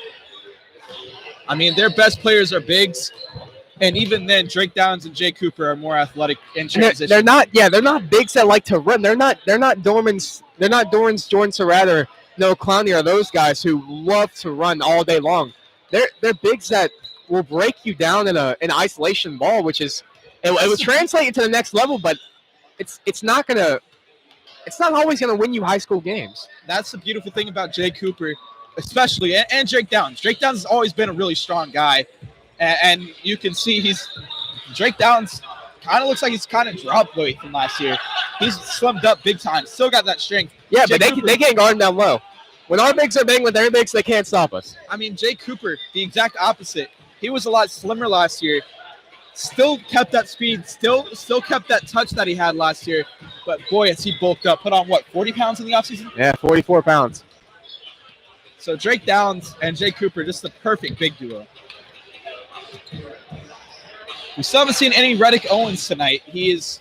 Their best players are bigs, and even then, Drake Downs and Jay Cooper are more athletic in transition. They're not bigs that like to run. They're not Dormans. They're not Dormans, Jordan Surratt, or Noah Clowney, or those guys who love to run all day long. They're bigs that will break you down in an isolation ball, which is it will translate you to the next level, but it's not always gonna win you high school games. That's the beautiful thing about Jay Cooper. Especially, and Drake Downs. Drake Downs has always been a really strong guy, and you can see he's Drake Downs kind of looks like he's kind of dropped weight from last year. He's slimmed up big time. Still got that strength. Yeah, Jay but Cooper, they can't guard him down low. When our bigs are banging with their bigs, they can't stop us. I mean, Jay Cooper, the exact opposite. He was a lot slimmer last year. Still kept that speed. Still kept that touch that he had last year. But boy, has he bulked up. Put on what, 40 pounds in the offseason? Yeah, 44 pounds. So Drake Downs and Jay Cooper, just the perfect big duo. We still haven't seen any Reddick Owens tonight. He is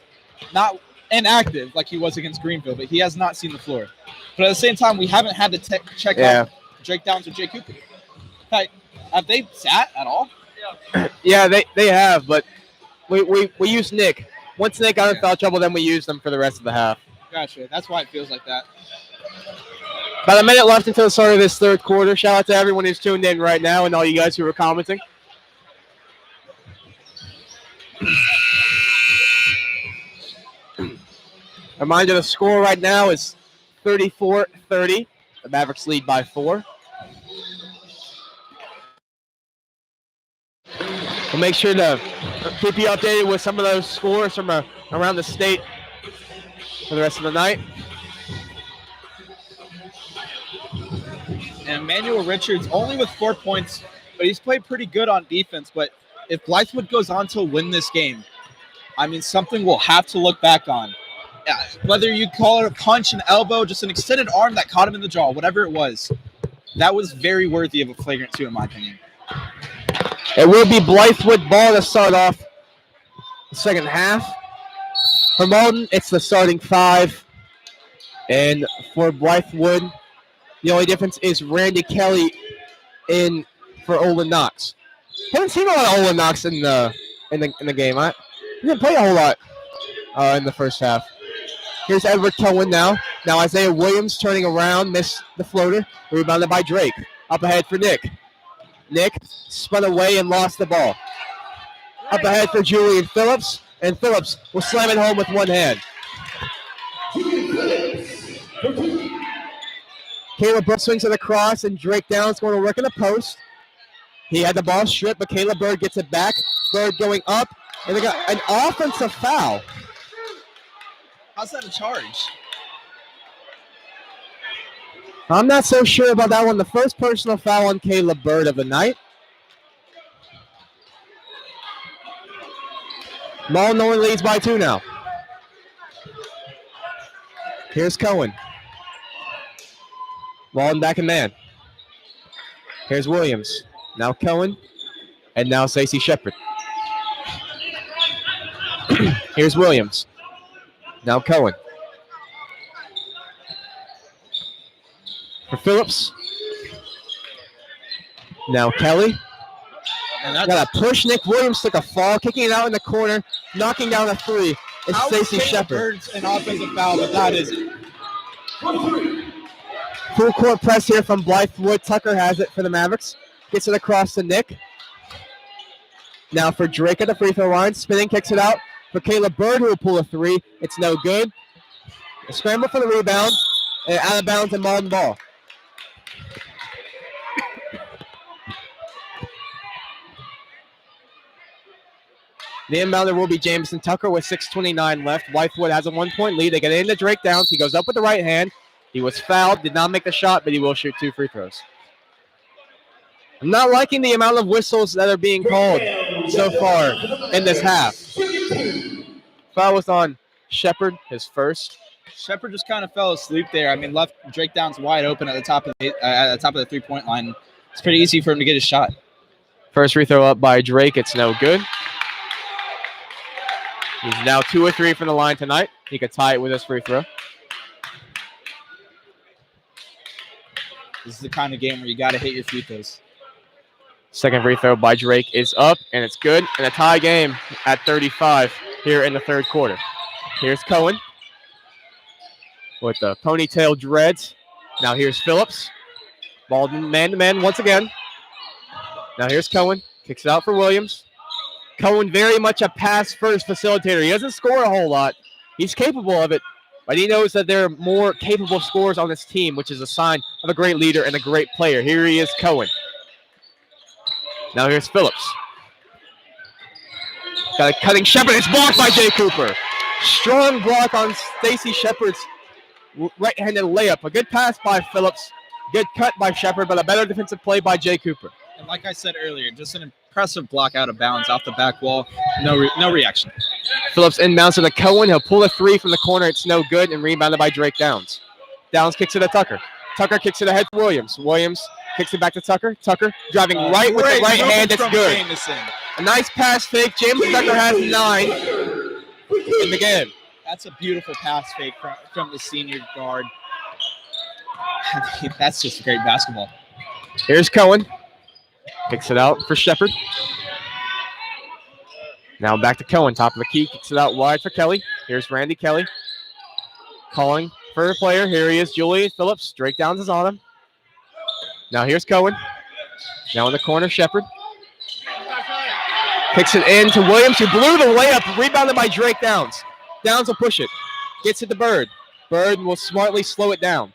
not inactive like he was against Greenville, but he has not seen the floor. But at the same time, we haven't had to check out Drake Downs or Jay Cooper. Have they sat at all? Yeah, they have, but we use Nick. Once Nick got in foul trouble, then we use them for the rest of the half. Gotcha. That's why it feels like that. About a minute left until the start of this third quarter. Shout out to everyone who's tuned in right now and all you guys who are commenting. Reminder, the score right now is 34-30. The Mavericks lead by 4. We'll make sure to keep you updated with some of those scores from around the state for the rest of the night. And Emmanuel Richards only with 4 points, but he's played pretty good on defense. But if Blythewood goes on to win this game, I mean, something we'll have to look back on. Whether you call it a punch, an elbow, just an extended arm that caught him in the jaw, whatever it was, that was very worthy of a flagrant 2, in my opinion. It will be Blythewood ball to start off the second half. For Mauldin, it's the starting 5. And for Blythewood, the only difference is Randy Kelly in for Olin Knox. Haven't seen a lot of Olin Knox in the game. He didn't play a whole lot in the first half. Here's Edward Cohen now. Now Isaiah Williams turning around, missed the floater. Rebounded by Drake. Up ahead for Nick. Nick spun away and lost the ball. Up ahead for Julian Phillips. And Phillips will slam it home with one hand. Caleb Brooks swings it across, and Drake Downs going to work in the post. He had the ball stripped, but Caleb Bird gets it back. Bird going up, and they got an offensive foul. How's that a charge? I'm not so sure about that one. The first personal foul on Caleb Bird of the night. Mauldin only leads by 2 now. Here's Cohen. Mauldin back in man. Here's Williams. Now Cohen. And now Stacey Shepard. Here's Williams. Now Cohen. For Phillips. Now Kelly. And that's Got a push. Nick Williams took a fall, kicking it out in the corner, knocking down a 3. It's Stacey Shepard. Bird's an offensive foul, but that isn't. Full court press here from Blythewood. Tucker has it for the Mavericks. Gets it across to Nick. Now for Drake at the free throw line. Spinning, kicks it out for Caleb Bird, who will pull a 3. It's no good. A scramble for the rebound. And out of bounds and Mauldin ball. The inbounder will be Jameson Tucker with 6:29 left. Blythewood has a 1-point lead. They get into Drake Downs. He goes up with the right hand. He was fouled, did not make the shot, but he will shoot 2 free throws. I'm not liking the amount of whistles that are being called so far in this half. Foul was on Shepard, his first. Shepard just kind of fell asleep there. I mean, left Drake Downs wide open at the top of the 3-point line. It's pretty easy for him to get his shot. First free throw up by Drake. It's no good. He's now 2 or 3 from the line tonight. He could tie it with his free throw. This is the kind of game where you got to hit your free throws. Second free throw by Drake is up, and it's good. And a tie game at 35 here in the third quarter. Here's Cohen with the ponytail dreads. Now here's Phillips. Mauldin man-to-man once again. Now here's Cohen. Kicks it out for Williams. Cohen very much a pass-first facilitator. He doesn't score a whole lot. He's capable of it, but he knows that there are more capable scorers on this team, which is a sign of a great leader and a great player. Here he is, Cohen. Now here's Phillips. Got a cutting Shepard. It's blocked by Jay Cooper. Strong block on Stacy Shepard's right-handed layup. A good pass by Phillips. Good cut by Shepard, but a better defensive play by Jay Cooper. And like I said earlier, just an impressive block out of bounds off the back wall. No reaction. Phillips inbounds to the Cohen. He'll pull a three from the corner. It's no good and rebounded by Drake Downs. Downs kicks it to Tucker. Tucker kicks it ahead to Williams. Williams kicks it back to Tucker. Tucker driving right with the right hand. It's good. Jameson. A nice pass fake. Jameson Tucker has 9 in the game. That's a beautiful pass fake from the senior guard. That's just great basketball. Here's Cohen. Kicks it out for Shepard. Now back to Cohen, top of the key. Kicks it out wide for Kelly. Here's Randy Kelly. Calling for a player. Here he is, Julian Phillips. Drake Downs is on him. Now here's Cohen. Now in the corner, Shepard. Kicks it in to Williams, who blew the layup. Rebounded by Drake Downs. Downs will push it. Gets it to Bird. Bird will smartly slow it down.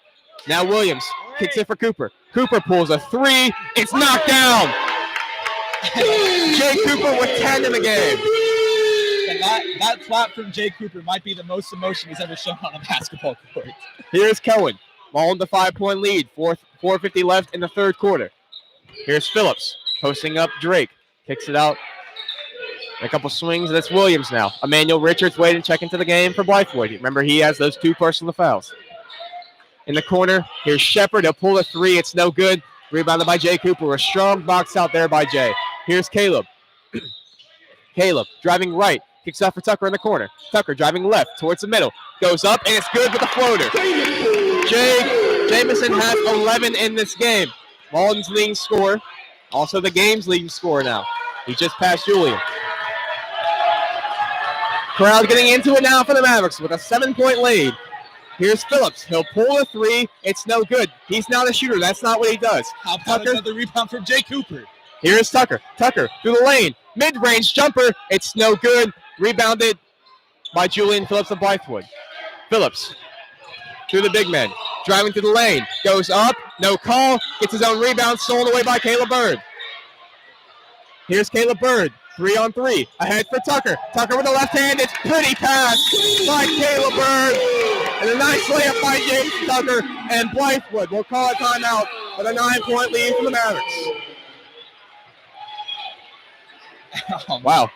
Now Williams kicks it for Cooper. Cooper pulls a 3. It's knocked down. Jay Cooper with 10 in the game. And that clap from Jay Cooper might be the most emotion he's ever shown on a basketball court. Here's Cohen. Mauldin the 5-point lead. 4:50 left in the third quarter. Here's Phillips posting up Drake. Kicks it out. A couple swings. That's Williams now. Emmanuel Richards waiting, checking to the game for Blythewood. Remember, he has those 2 personal fouls. In the corner, here's Shepard. He'll pull a 3. It's no good. Rebounded by Jay Cooper. A strong box out there by Jay. Here's Caleb. Caleb driving right. Kicks out for Tucker in the corner. Tucker driving left towards the middle. Goes up, and it's good with the floater. Jamison has 11 in this game. Mauldin's leading scorer. Also the game's leading scorer now. He just passed Julian. Crowd getting into it now for the Mavericks with a 7-point lead. Here's Phillips. He'll pull a 3. It's no good. He's not a shooter. That's not what he does. How about another rebound from Jay Cooper? Here's Tucker. Tucker through the lane. Mid-range jumper. It's no good. Rebounded by Julian Phillips of Blythewood. Phillips through the big man. Driving through the lane. Goes up. No call. Gets his own rebound. Stolen away by Caleb Bird. Here's Caleb Bird. 3-on-3. Ahead for Tucker. Tucker with the left hand. It's pretty pass by Caleb Bird. And a nice layup by James Tucker. And Blythewood will call a timeout with a 9-point lead for the Mavericks. Wow.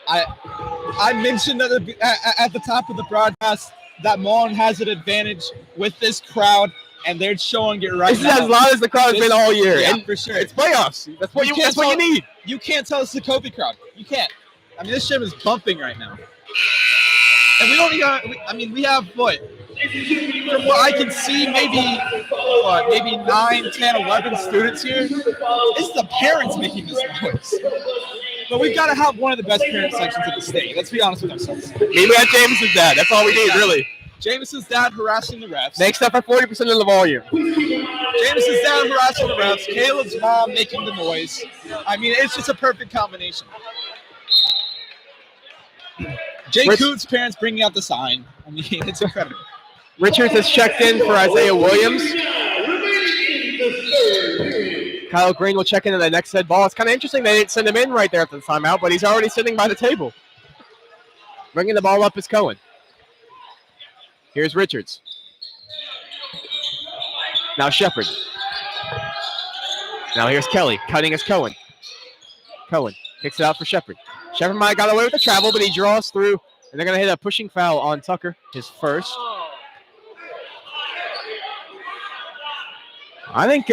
I mentioned at the top of the broadcast that Mauldin has an advantage with this crowd, and they're showing it right now. This is as loud as the crowd has been all year. Yeah, and for sure. It's playoffs. That's what you need. You can't tell it's the Kobe crowd. You can't. I mean, this shit is bumping right now. And we don't even, we have what? From what I can see, maybe 9, 10, 11 students here. It's the parents making this noise. But we've got to have one of the best parent sections in the state. Let's be honest with ourselves. Maybe we have Jameson's dad. That's all we need, really. Jameson's dad harassing the refs. Makes up for 40% of the volume. Jameson's dad harassing the refs. Caleb's mom making the noise. I mean, it's just a perfect combination. Jay Coote's parents bringing out the sign. I mean, it's incredible. Richards has checked in for Isaiah Williams. Kyle Green will check into the next head ball. It's kind of interesting they didn't send him in right there after the timeout, but he's already sitting by the table. Bringing the ball up is Cohen. Here's Richards. Now Shepard. Now here's Kelly. Cutting is Cohen. Cohen kicks it out for Shepard. Shepard might have got away with the travel, but he draws through, and they're going to hit a pushing foul on Tucker, his first. I think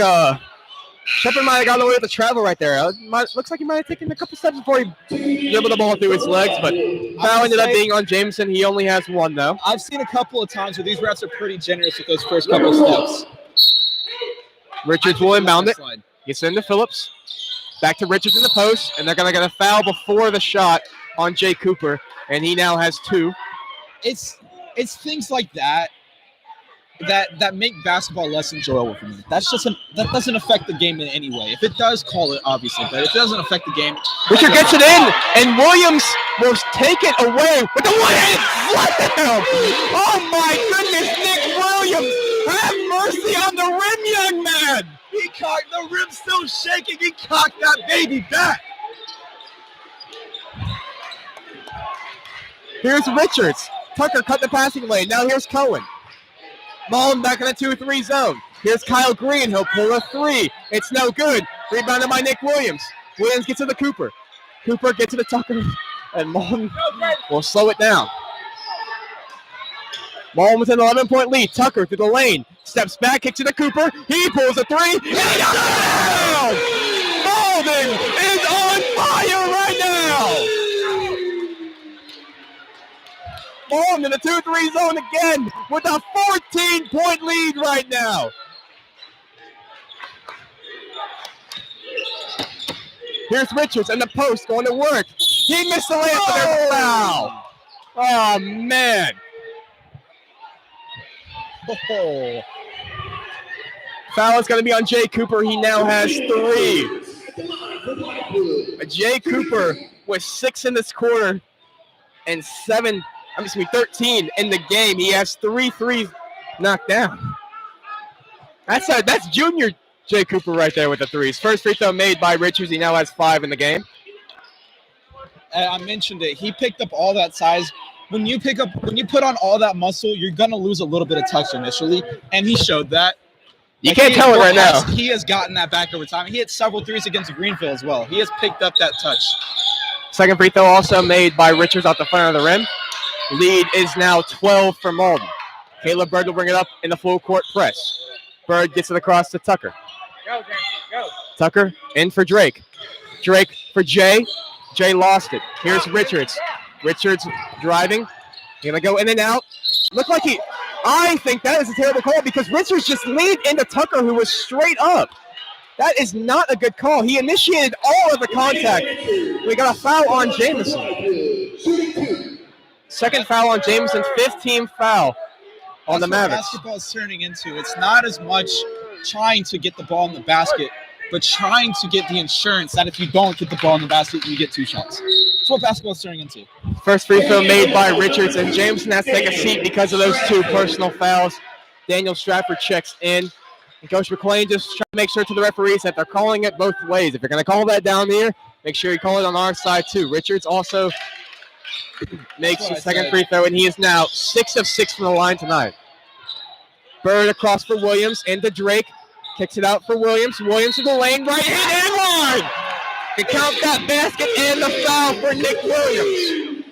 Shepard might have got away with the travel right there. Looks like he might have taken a couple steps before he dribbled the ball through his legs, but foul ended up being on Jameson. He only has 1, though. I've seen a couple of times where these refs are pretty generous with those first couple of steps. Richards will inbound it. Gets into Phillips. Back to Richards in the post, and they're going to get a foul before the shot on Jay Cooper, and he now has 2. It's things like that make basketball less enjoyable for me. That doesn't affect the game in any way. If it does, call it, obviously, but if it doesn't affect the game. Richard gets it in, and Williams will take it away with the one-handed slam. Oh, my goodness, Nick Williams. Have mercy on the rim, young man. He cocked the rim, still shaking. He cocked that baby back. Here's Richards. Tucker cut the passing lane. Now here's Cohen. Mauldin back in the 2-3 zone. Here's Kyle Green. He'll pull a three. It's no good. Rebounded by Nick Williams. Williams gets to the Cooper. Cooper gets to the Tucker. And Mauldin will slow it down. Mauldin with an 11-point lead. Tucker through the lane. Steps back, kicks to the Cooper. He pulls a three. And he got it down! Mauldin is on fire right now! Mauldin in the 2-3 zone again with a 14-point lead right now. Here's Richards in the post going to work. He missed the layup, but there's a foul. Oh, man. Oh. Foul is going to be on Jay Cooper. He now has 3. Jay Cooper with 6 in this quarter and 13 in the game. He has 3 threes knocked down. That's junior Jay Cooper right there with the threes. First free throw made by Richards. He now has 5 in the game. I mentioned it. He picked up all that size. When you put on all that muscle, you're gonna lose a little bit of touch initially, and he showed that. You can't tell it right now. He has gotten that back over time. He hit several threes against Greenville as well. He has picked up that touch. Second free throw also made by Richards off the front of the rim. Lead is now 12 for Mauldin. Caleb Bird will bring it up in the full court press. Bird gets it across to Tucker. Go, James, go. Tucker in for Drake. Drake for Jay. Jay lost it. Here's Richards. Richards driving. Gonna go in and out. Look like I think that is a terrible call because Richards just leaned into Tucker, who was straight up. That is not a good call. He initiated all of the contact. We got a foul on Jameson. Second foul on Jameson, 15th foul on the Mavericks. Basketball is turning into. It's not as much trying to get the ball in the basket, but trying to get the insurance that if you don't get the ball in the basket, you get 2 shots. That's what basketball is turning into. First free throw made by Richards, and Jameson has to take a seat because of those 2 personal fouls. Daniel Stratford checks in. And Coach McLean just trying to make sure to the referees that they're calling it both ways. If you're going to call that down here, make sure you call it on our side too. Richards also makes the second free throw, and he is now 6 of 6 from the line tonight. Bird across for Williams, into Drake. Kicks it out for Williams. Williams to the lane, right hand and line. Can count that basket and the foul for Nick Williams.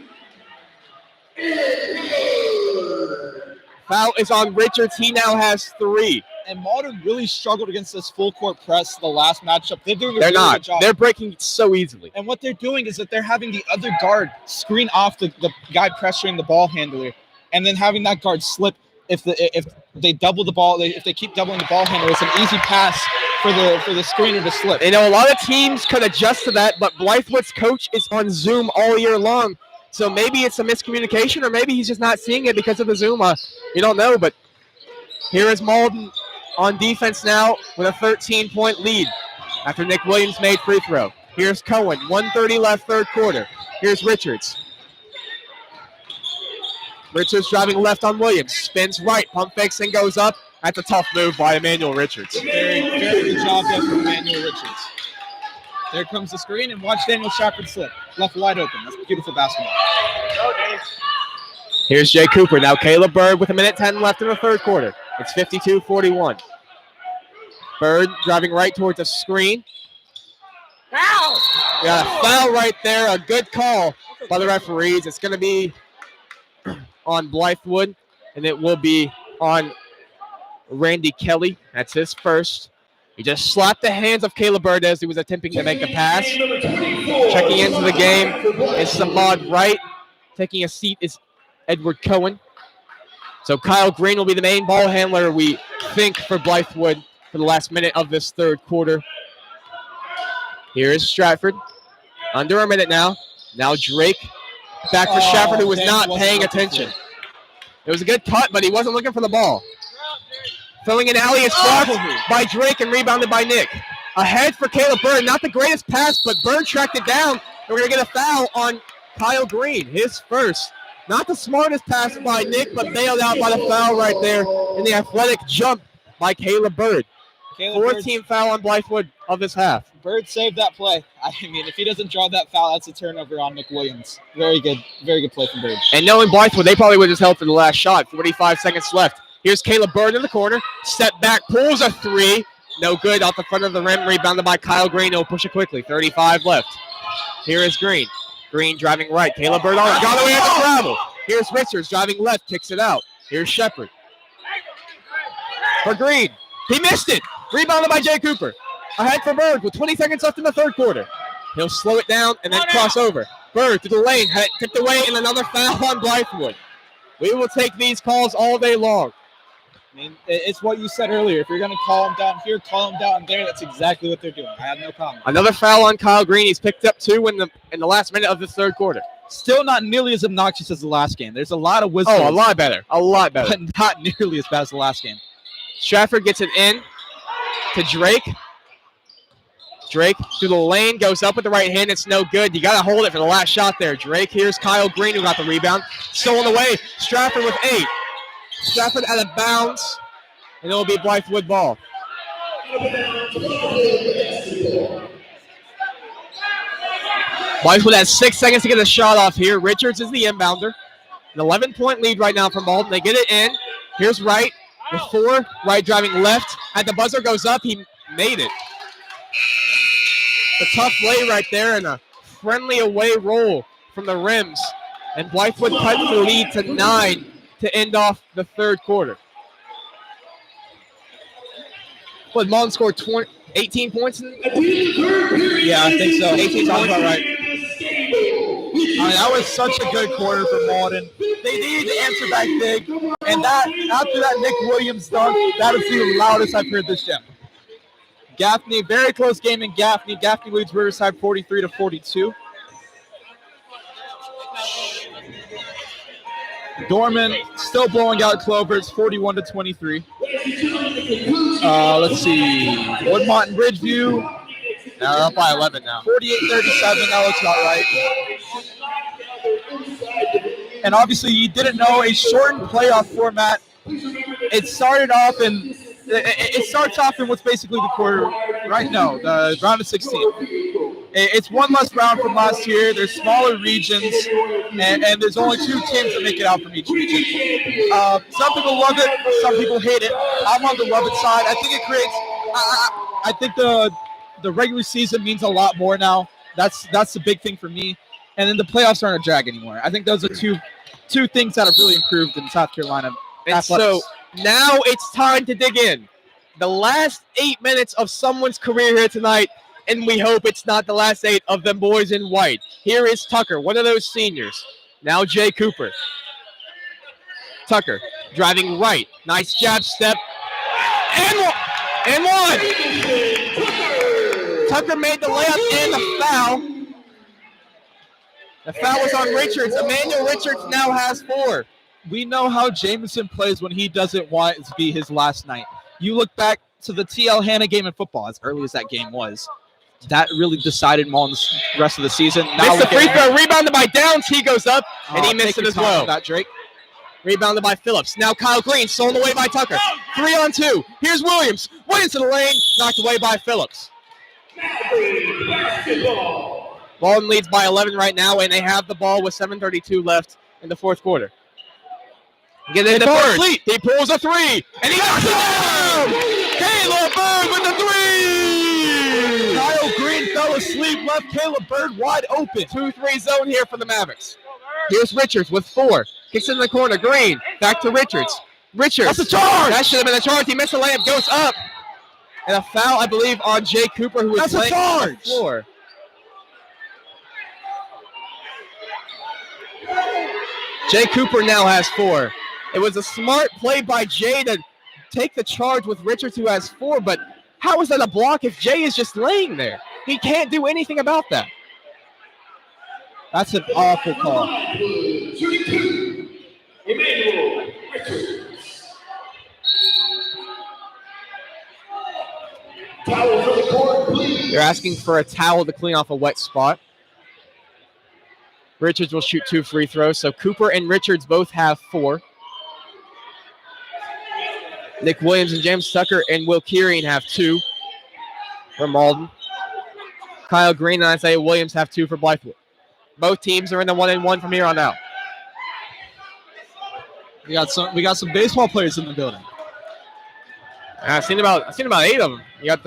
Foul is on Richards. He now has 3. And Mauldin really struggled against this full court press the last matchup. They're doing a They're really not. good job. They're breaking it so easily. And what they're doing is that they're having the other guard screen off the guy pressuring the ball handler, and then having that guard slip. If they double the ball, if they keep doubling the ball handler, it's an easy pass for the screener to slip. You know, a lot of teams could adjust to that, but Blythewood's coach is on Zoom all year long. So maybe it's a miscommunication, or maybe he's just not seeing it because of the Zoom. You don't know, but here is Mauldin on defense now with a 13-point lead after Nick Williams made free throw. Here's Cohen, 1:30 left, third quarter. Here's Richards. Richards driving left on Williams. Spins right, pump fakes and goes up. That's a tough move by Emmanuel Richards. Very, very good job there from Emmanuel Richards. There comes the screen, and watch Daniel Stratford slip. Left wide open. That's beautiful basketball. Go, James. Here's Jay Cooper. Now Caleb Bird with 1:10 left in the third quarter. It's 52-41. Bird driving right towards the screen. Foul! We got a foul right there. A good call by the referees. It's going to be on Blythewood, and it will be on Randy Kelly. That's his first. He just slapped the hands of Caleb Bird as he was attempting to make the pass. Checking into the game is Samad Wright. Taking a seat is Edward Cohen. So Kyle Green will be the main ball handler, we think, for Blythewood for the last minute of this third quarter. Here is Stratford. Under a minute now. Now Drake. Back to Stratford, who was not paying attention. It was a good cut, but he wasn't looking for the ball. Filling an alley is blocked by Drake and rebounded by Nick. Ahead for Caleb Bird. Not the greatest pass, but Bird tracked it down. And we're going to get a foul on Kyle Green, his first. Not the smartest pass by Nick, but bailed out by the foul right there in the athletic jump by Caleb Bird. 14th foul on Blythewood of this half. Bird saved that play. I mean, if he doesn't draw that foul, that's a turnover on Nick Williams. Very good play from Bird. And knowing Blythewood, they probably would have just held for the last shot. 45 seconds left. Here's Caleb Bird in the corner. Step back, pulls a three. No good. Off the front of the rim. Rebounded by Kyle Green. He'll push it quickly. 35 left. Here is Green. Green driving right. Caleb Bird on it. Got away at the travel. Here's Richards driving left. Kicks it out. Here's Shepard. For Green. He missed it. Rebounded by Jay Cooper. Ahead for Bird with 20 seconds left in the third quarter. He'll slow it down and then cross over. Bird through the lane. Had it tipped away and another foul on Blythewood. We will take these calls all day long. I mean, it's what you said earlier. If you're going to call him down here, call him down there. That's exactly what they're doing. I have no problem. Another foul on Kyle Green. He's picked up 2 in the last minute of the third quarter. Still not nearly as obnoxious as the last game. There's a lot of whistles. Oh, a lot better. A lot better. But not nearly as bad as the last game. Stratford gets it in to Drake. Drake through the lane, goes up with the right hand. It's no good. You got to hold it for the last shot there. Drake, here's Kyle Green who got the rebound. Stolen away. Stratford with 8. Stratford out of bounds, and it will be Blythewood ball. Blythewood has 6 seconds to get a shot off here. Richards is the inbounder. An 11-point lead right now for Mauldin. They get it in. Here's Wright with 4. Wright driving left. At the buzzer goes up. He made it. A tough play right there and a friendly away roll from the rims. And Blythewood cuts the lead to 9 to end off the third quarter. But Mauldin scored 18 points? Yeah, I think so. 18 sounds about right. I mean, that was such a good quarter for Mauldin. They needed to answer back big. And that after that Nick Williams dunk, that is the loudest I've heard this gym. Gaffney, very close game in Gaffney. Gaffney leads Riverside 43-42. Dorman still blowing out Clovers 41-23. Let's see. Woodmont and Ridgeview. Now they're up by 11 now. 48-37. That looks about right. And obviously, you didn't know a shortened playoff format. It started off in. It starts off in what's basically the quarter, right? No, the round of 16. It's one less round from last year. There's smaller regions, and there's only 2 teams that make it out from each region. Some people love it, some people hate it. I'm on the love it side. I think it creates. I think the regular season means a lot more now. That's the big thing for me. And then the playoffs aren't a drag anymore. I think those are two things that have really improved in South Carolina. And athletics. so now it's time to dig in. The last 8 minutes of someone's career here tonight, and we hope it's not the last 8 of them boys in white. Here is Tucker, one of those seniors. Now Jay Cooper. Tucker driving right. Nice jab step. And one. Tucker made the layup and the foul. The foul was on Richards. Emmanuel Richards now has 4. We know how Jameson plays when he doesn't want it to be his last night. You look back to the TL Hanna game in football, as early as that game was. That really decided Mauldin's rest of the season. Now missed the free throw, rebounded by Downs. He goes up, and he missed it as well. That Drake. Rebounded by Phillips. Now Kyle Green, stolen away by Tucker. 3-on-2. Here's Williams. Williams to the lane, knocked away by Phillips. Mauldin leads by 11 right now, and they have the ball with 7:32 left in the fourth quarter. Get it in the Bird. He pulls a 3, and he knocks it down! Caleb Bird with the 3! Kyle Green fell asleep, left Caleb Bird wide open. 2-3 zone here for the Mavericks. Here's Richards with 4. Kicks in the corner. Green. Back to Richards. Richards. That's a charge! That should have been a charge. He missed the layup. Goes up. And a foul, I believe, on Jay Cooper, who was playing on the floor. Jay Cooper now has 4. It was a smart play by Jay to take the charge with Richards, who has 4, but how is that a block if Jay is just laying there? He can't do anything about that. That's an awful call. They're asking for a towel to clean off a wet spot. Richards will shoot 2 free throws, so Cooper and Richards both have 4. Nick Williams and James Tucker and Will Keering have 2 for Mauldin. Kyle Green and Isaiah Williams have 2 for Blythewood. Both teams are in the 1-1 from here on out. We got some baseball players in the building. I've seen about 8 of them. You got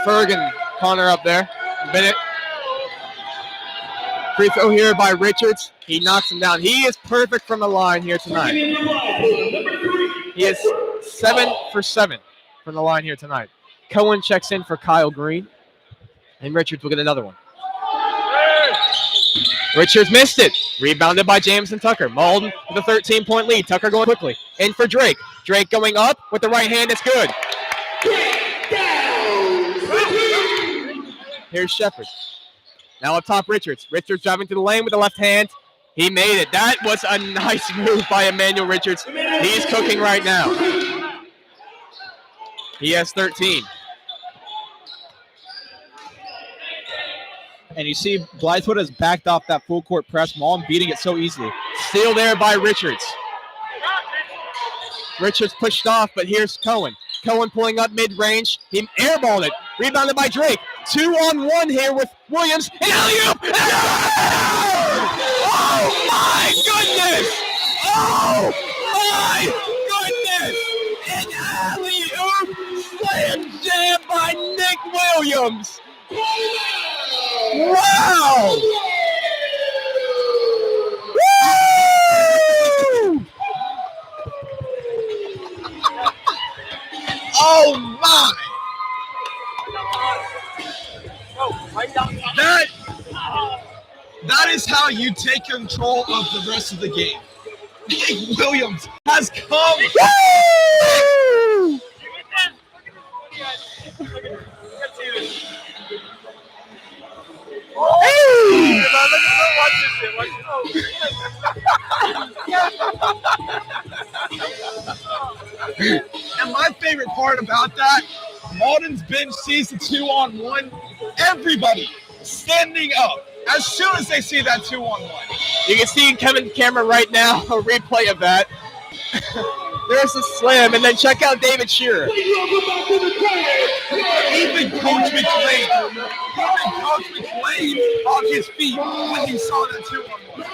Ferg and Connor up there. Bennett. Free throw here by Richards. He knocks him down. He is perfect from the line here tonight. He is 7 for 7 from the line here tonight. Cohen checks in for Kyle Green. And Richards will get another one. Richards missed it. Rebounded by Jameson Tucker. Mauldin with a 13-point lead. Tucker going quickly. In for Drake. Drake going up with the right hand. It's good. Here's Shepard. Now up top, Richards. Richards driving to the lane with the left hand. He made it. That was a nice move by Emmanuel Richards. He's cooking right now. He has 13. And you see Blythewood has backed off that full court press. Mauldin beating it so easily. Steal there by Richards. Richards pushed off, but here's Cohen. Cohen pulling up mid-range. He airballed it. Rebounded by Drake. 2-on-1 here with Williams. And alley-oop! Oh, my goodness! Oh, my goodness! An alley-oop slam jam by Nick Williams. Wow! Woo! Oh my! That is how you take control of the rest of the game. Nick Williams has come. Woo! And my favorite part about that, Mauldin's bench sees the 2-on-1. Everybody standing up as soon as they see that 2-on-1. You can see in Kevin's camera right now a replay of that. There's a slam, and then check out David Shearer. Even Coach McLean off his feet when he saw that 2-on-1.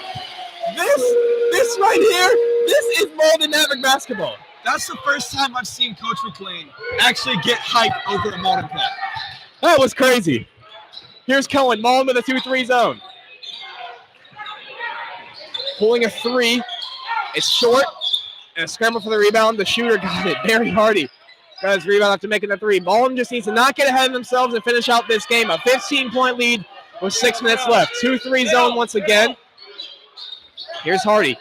This right here, this is Mauldin Maverick basketball. That's the first time I've seen Coach McLean actually get hype over a Mauldin play. That was crazy. Here's Cohen, Mauldin with a 2-3 zone. Pulling a 3. It's short. And a scramble for the rebound. The shooter got it. Barry Hardy got his rebound after making the 3. Mauldin just needs to not get ahead of themselves and finish out this game. A 15-point lead with 6 minutes left. 2-3 zone once again. Here's Hardy.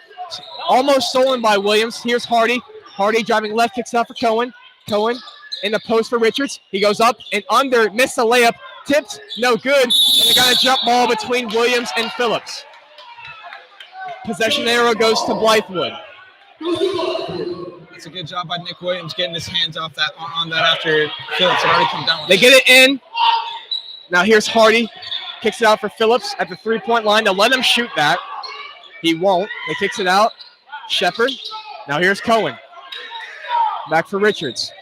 Almost stolen by Williams. Here's Hardy. Hardy driving left, kicks out for Cohen. Cohen in the post for Richards. He goes up and under, missed the layup. Tipped, no good. And they got a jump ball between Williams and Phillips. Possession arrow goes to Blythewood. That's a good job by Nick Williams getting his hands off that on that after Phillips had already come down with They get it in. Now here's Hardy. Kicks it out for Phillips at the 3-point line. They'll let him shoot that. He won't. They kicks it out. Shepard. Now here's Cohen. Back for Richards.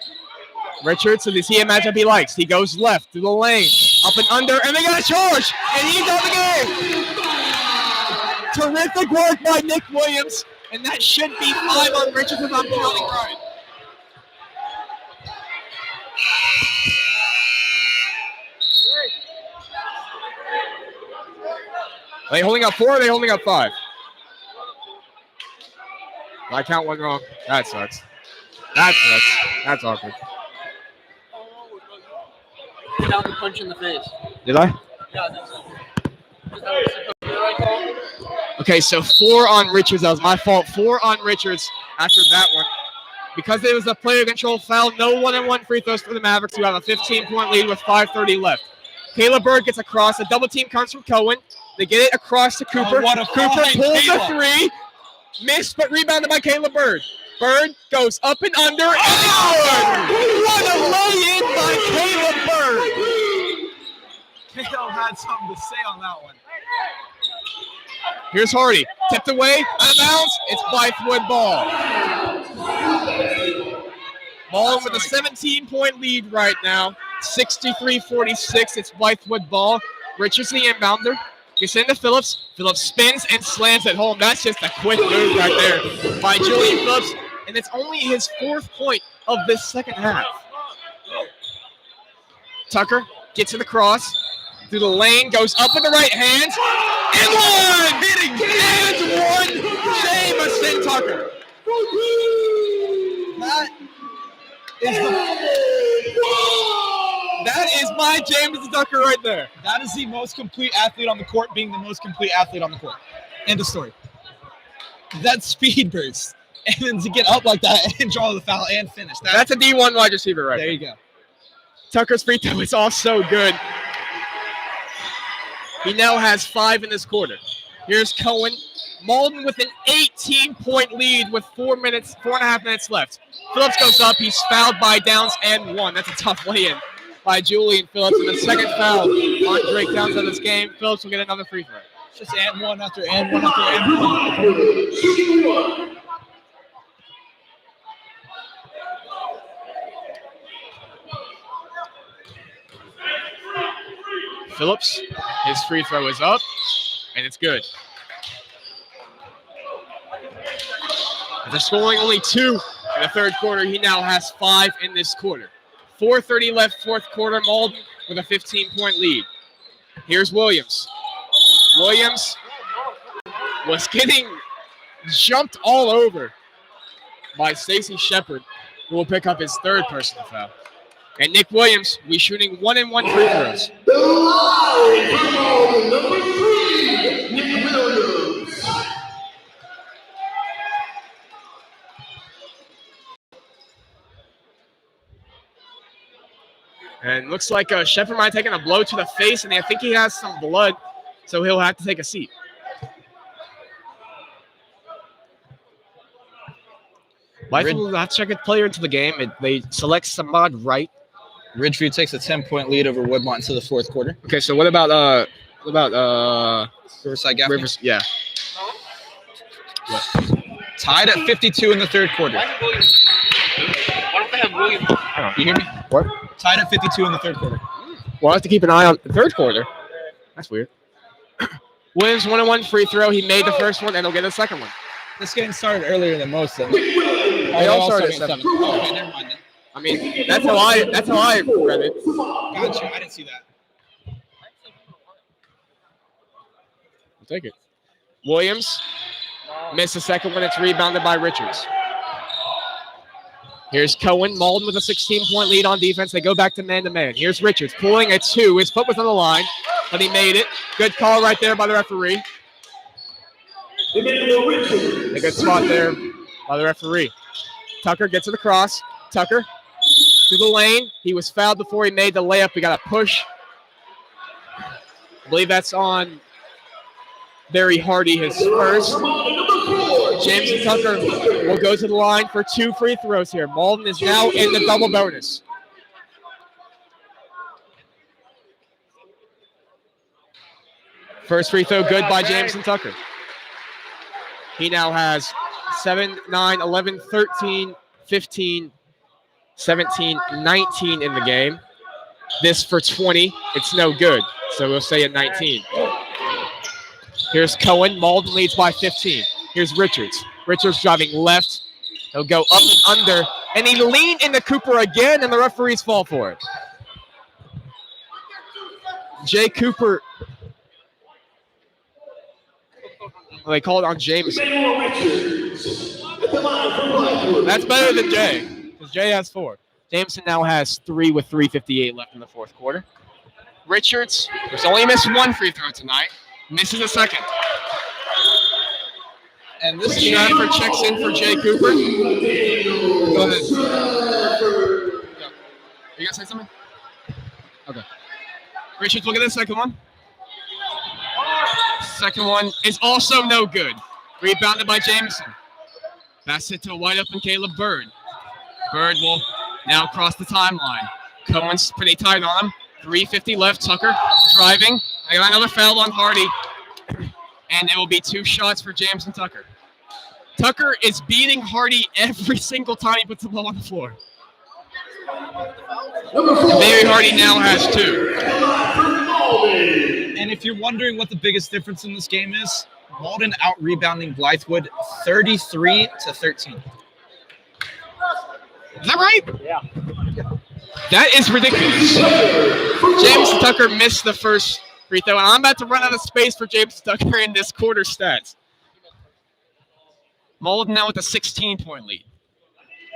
Richards, so does he a matchup he likes? He goes left through the lane. Up and under, and they got a charge. And he's on the game. Terrific work by Nick Williams. And that should be 5 on Richards if I'm counting right. Are they holding up 4 or are they holding up 5? I count one wrong. That sucks. That's awkward. Down the punch in the face. Did I? Yeah, that's it. Okay, so 4 on Richards. That was my fault. 4 on Richards after that one. Because it was a player control foul, no 1-on-1 free throws for the Mavericks, who have a 15-point lead with 5:30 left. Caleb Bird gets across. A double team comes from Cohen. They get it across to Cooper. Cooper pulls a 3. Missed, but rebounded by Caleb Bird. Bird goes up and under. And what a lay-in by Caleb Bird. Caleb had something to say on that one. Here's Hardy. Tipped away. Out of bounds. It's Blythewood ball. Ball with a 17-point lead right now. 63-46. It's Blythewood ball. Richards the inbounder. Gets into Phillips. Phillips spins and slams it home. That's just a quick move right there by Julian Phillips. And it's only his 4th point of this second half. Tucker gets to the cross. Through the lane. Goes up with the right hand. And one! And one! Jameson Tucker. That is my Jameson Tucker right there. That is the most complete athlete on the court, being the most complete athlete on the court. End of story. That speed burst. And then to get up like that and draw the foul and finish. That's a D1 wide receiver right there. You go. Tucker's free throw is also good. He now has 5 in this quarter. Here's Cohen. Mauldin with an 18-point lead with 4.5 minutes left. Phillips goes up. He's fouled by Downs and 1. That's a tough lay-in by Julian Phillips. And the second foul on Drake Downs of this game. Phillips will get another free throw. It's just and one after and one after and one. Phillips, his free throw is up, and it's good. After scoring only 2 in the third quarter, he now has 5 in this quarter. 4:30 left, fourth quarter. Mauldin with a 15-point lead. Here's Williams. Williams was getting jumped all over by Stacey Shepard, who will pick up his 3rd personal foul. And Nick Williams will be shooting 1-and-1 free throws. The line for Mauldin, number 3, Nick Williams. And looks like Shepard might have taken a blow to the face, and I think he has some blood, so he'll have to take a seat. Blythewood will have to check a player into the game. They select Samad Wright. Ridgeview takes a 10-point lead over Woodmont into the fourth quarter. Okay, so what about Riverside Gaffney? Rivers? Yeah. What? Tied at 52 in the third quarter. Why don't they have Williams? You hear me? What? Tied at 52 in the third quarter. We'll have to keep an eye on the third quarter. That's weird. Williams 1-and-1 free throw. He made the first one, and he'll get the second one. This game started earlier than most of them. They all started at 7. Oh, okay, never mind then. I mean, that's how I read it. Gotcha. I didn't see that. I'll take it. Williams missed the second one. It's rebounded by Richards. Here's Cohen. Mauldin with a 16-point lead on defense. They go back to man-to-man. Here's Richards pulling a 2. His foot was on the line, but he made it. Good call right there by the referee. A good spot there by the referee. Tucker gets to the cross. Tucker through the lane. He was fouled before he made the layup. We got a push. I believe that's on Barry Hardy, his first. Jameson Tucker will go to the line for 2 free throws here. Mauldin is now in the double bonus. First free throw good by Jameson Tucker. He now has 7, 9, 11, 13, 15, 17, 19 in the game. This for 20. It's no good. So we'll say at 19. Here's Cohen. Mauldin leads by 15. Here's Richards. Richards driving left. He'll go up and under. And he leaned into Cooper again, and the referees fall for it. Jay Cooper. Well, they called on Jameson. That's better than Jay, because Jay has 4. Jameson now has 3 with 3:58 left in the fourth quarter. Richards, who's only missed 1 free throw tonight, misses a second. And this Schaffer checks in for Jay Cooper. Go ahead. Are you going to say something? Okay. Richards, look at the second one. Second one is also no good. Rebounded by Jameson. Pass it to a wide open Caleb Bird. Bird will now cross the timeline. Cohen's pretty tight on him. 3:50 left. Tucker driving. I got another foul on Hardy. And it will be 2 shots for Jameson Tucker. Tucker is beating Hardy every single time he puts the ball on the floor. Barry Hardy now has 2. And if you're wondering what the biggest difference in this game is, Mauldin out-rebounding Blythewood 33-13. Is that right? Yeah. That is ridiculous. James Tucker missed the first free throw, and I'm about to run out of space for James Tucker in this quarter stats. Mauldin now with a 16-point lead.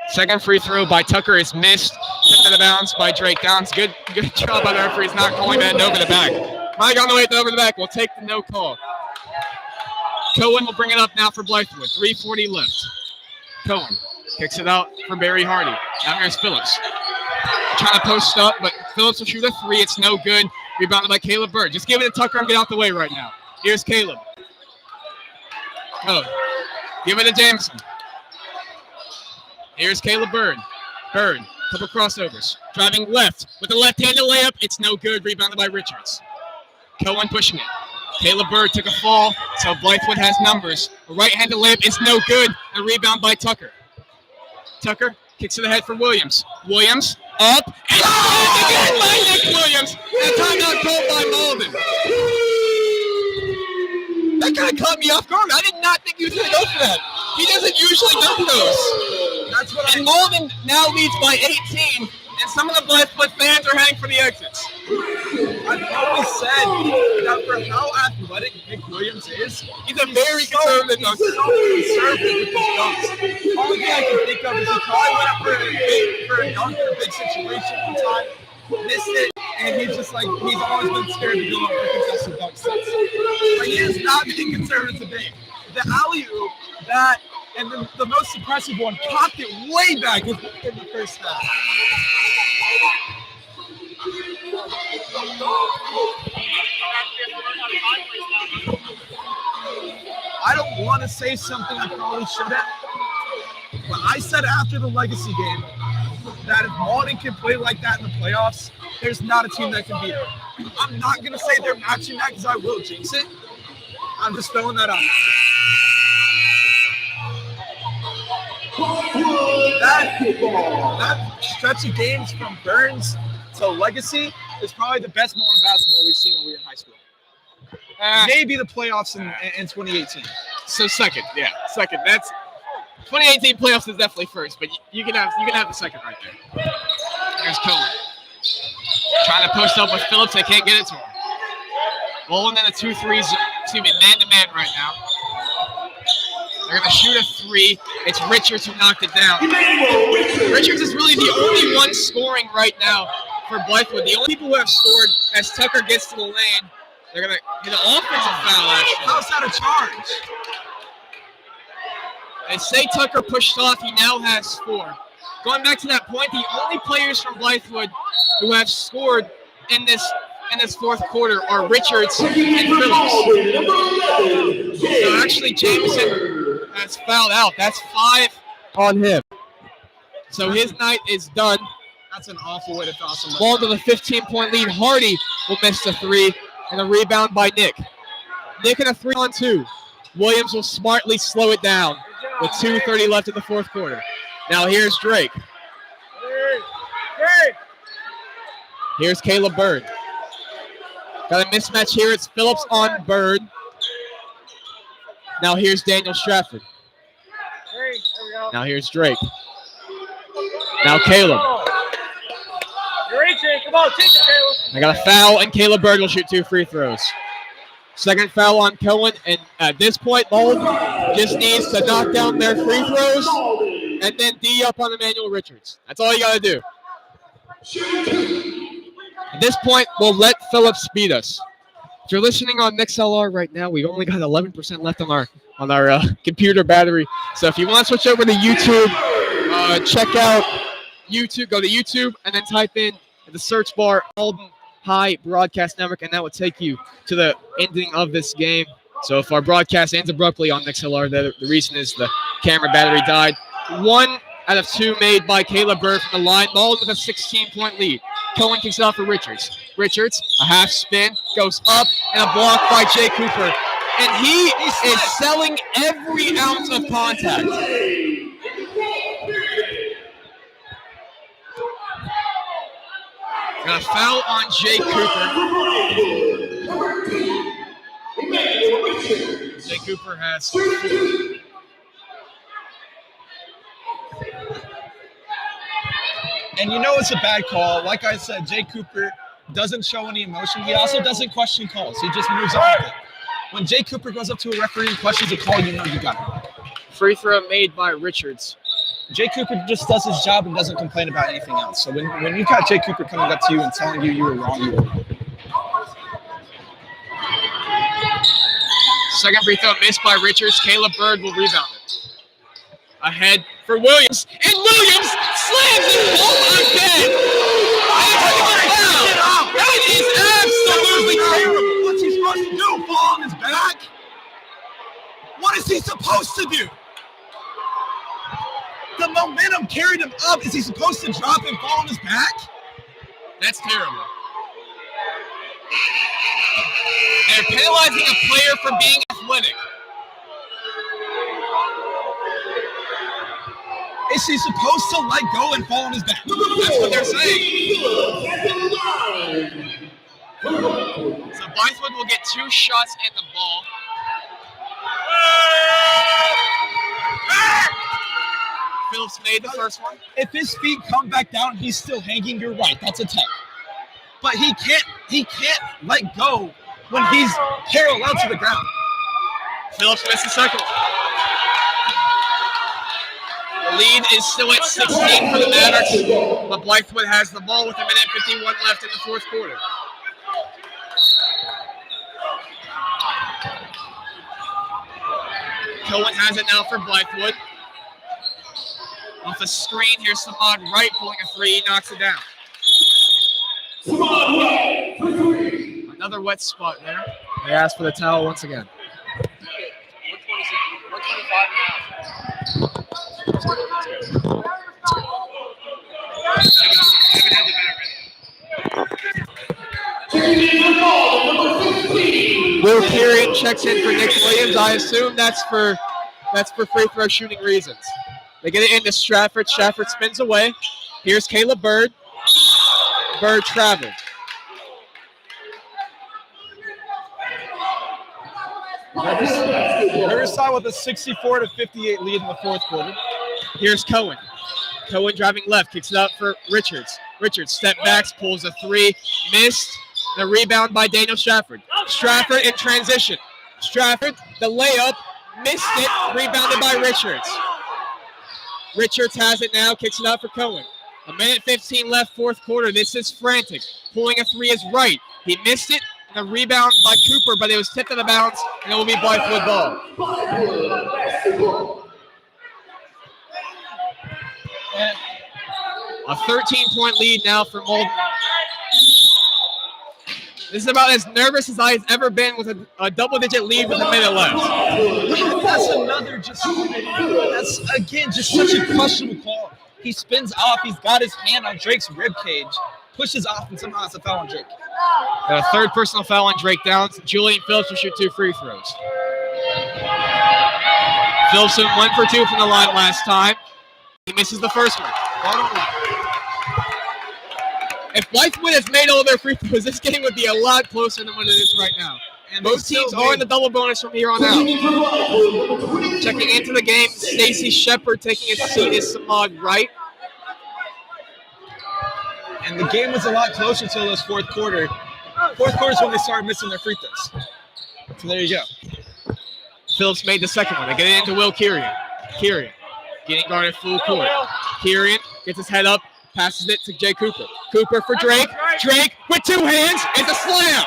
Second free throw by Tucker is missed. Tipped out of bounds by Drake Downs. Good job by the referee. He's not calling that over the back. Mike on the way over the back. We'll take the no call. Cohen will bring it up now for Blythewood. 3:40 left. Cohen kicks it out for Barry Hardy. Now here's Phillips. Trying to post up, but Phillips will shoot a 3. It's no good. Rebounded by Caleb Bird. Just give it to Tucker and get out the way right now. Here's Caleb. Oh, give it to Jameson. Here's Caleb Bird. Bird, couple crossovers. Driving left with a left-handed layup. It's no good. Rebounded by Richards. Cohen pushing it. Caleb Bird took a fall, so Blythewood has numbers. A right-handed layup is no good. A rebound by Tucker. Tucker kicks it ahead for Williams. Williams up. And again by Nick Williams. And timeout called by Mauldin. That kind of caught me off guard. I did not think he was going to go for that. He doesn't usually go for those. And Mauldin now leads by 18, and some of the Blythewood fans are heading for the exits. I've always said that for how athletic Nick Williams is, He's a very conservative dunker. so conservative with his dunks. Only thing I can think of is he probably went up for a dunk in a big situation one time, missed it, and he's just like, he's always been scared to go up for contested dunk sets. But he is not being conservative today. The alley-oop, that, and then the most impressive one, popped it way back in the first half. I don't want to say something I probably shouldn't, but I said after the Legacy game that if Mauldin can play like that in the playoffs, there's not a team that can beat them. I'm not going to say they're matching that because I will jinx it. I'm just throwing that out. That stretch of games from Burns to Legacy is probably the best Mauldin basketball we've seen when we were in high school. Maybe the playoffs in 2018. So second. That's 2018 playoffs is definitely first, but you can have the second right there. There's Cohen. Trying to post up with Phillips. They can't get it to him. Rolling in the 2-3s, man-to-man right now. They're going to shoot a 3. It's Richards who knocked it down. Richards is really the only one scoring right now for Blythewood. The only people who have scored as Tucker gets to the lane, they're going to get an offensive foul, actually. How's that a charge? They say Tucker pushed off. He now has 4. Going back to that point, the only players from Blythewood who have scored in this fourth quarter are Richards and Phillips. So actually, Jameson has fouled out. That's 5 on him. So his night is done. That's an awful way to foul somebody. Ball to the 15-point lead. Hardy will miss the 3, and a rebound by Nick. Nick in a 3-on-2. Williams will smartly slow it down with 2:30 left in the fourth quarter. Now here's Drake. Here's Caleb Bird. Got a mismatch here. It's Phillips on Bird. Now here's Daniel Stratford. Now here's Drake. Now Caleb. You're reaching. Come on, take it, Caleb. I got a foul, and Caleb Bird will shoot 2 free throws. Second foul on Cohen, and at this point, Mauldin just needs to knock down their free throws and then D up on Emmanuel Richards. That's all you got to do. At this point, we'll let Phillips beat us. If you're listening on NixLR right now, we've only got 11% left on our computer battery. So if you want to switch over to YouTube, check out YouTube. Go to YouTube and then type in the search bar Mauldin High Broadcast Network, and that will take you to the ending of this game. So if our broadcast ends abruptly on NixLR, the reason is the camera battery died. 1 out of 2 made by Caleb Bird from the line. Mauldin with a 16-point lead. Cohen kicks it off for Richards. Richards, a half spin, goes up, and a block by Jay Cooper. And he is selling every ounce of contact. Got a foul on Jay Cooper. Jay Cooper has 4. And you know it's a bad call. Like I said, Jay Cooper doesn't show any emotion. He also doesn't question calls. He just moves on with it. When Jay Cooper goes up to a referee and questions a call, you know you got it. Free throw made by Richards. Jay Cooper just does his job and doesn't complain about anything else. So when you got Jay Cooper coming up to you and telling you were wrong, you were wrong. Second free throw missed by Richards. Caleb Bird will rebound it. Ahead for Williams. And Williams slams it home again. That is absolutely terrible. What's he supposed to do? Fall on his back? What is he supposed to do? The momentum carried him up. Is he supposed to drop and fall on his back? That's terrible. They're penalizing a player for being athletic. Is he supposed to let go and fall on his back? That's what they're saying. So Blythewood will get 2 shots at the ball. Phillips made the first one. If his feet come back down, he's still hanging. You're right. That's a 10. But he can't let go when he's parallel to the ground. Phillips missed the second one. The lead is still at 16 for the Mavericks, but Blythewood has the ball with 1:51 left in the fourth quarter. Cohen has it now for Blythewood. Off a screen, here's Samad Wright pulling a 3, he knocks it down. Another wet spot there. They asked for the towel once again. 125 now. Will Kieran checks in for Nick Williams. I assume that's for free throw shooting reasons. They get it into Stratford. Stratford spins away. Here's Caleb Bird. Bird traveled. Riverside with a 64-58 lead in the fourth quarter. Here's Cohen. Cohen driving left, kicks it out for Richards. Richards step backs, pulls a 3, missed. The rebound by Daniel Stratford. Stratford in transition. Stratford, the layup, missed it, rebounded by Richards. Richards has it now, kicks it out for Cohen. 1:15 left, fourth quarter. This is frantic. Pulling a 3 is Wright. He missed it, and a rebound by Cooper, but it was tipped out of bounds, and it will be Blythewood ball. A 13-point lead now for Mauldin. This is about as nervous as I've ever been with a double-digit lead with a minute left. That's another just such a questionable call. He spins off. He's got his hand on Drake's rib cage, pushes off, and somehow it's a foul on Drake. Got a third personal foul on Drake Downs. Julian Phillips will shoot 2 free throws. Phillips went 1 for 2 from the line last time. He misses the first one. If Blythewood has made all their free throws, this game would be a lot closer than what it is right now. And both teams are in the double bonus from here on out. Checking into the game, Stacey Shepard taking his seat is Samad Wright. And the game was a lot closer until this fourth quarter. Fourth quarter is when they started missing their free throws. So there you go. Phillips made the second one. They get it into Will Kieran. Kieran getting guarded full court. Kieran gets his head up, passes it to Jay Cooper. Cooper for Drake. Drake with 2 hands. It's a slam.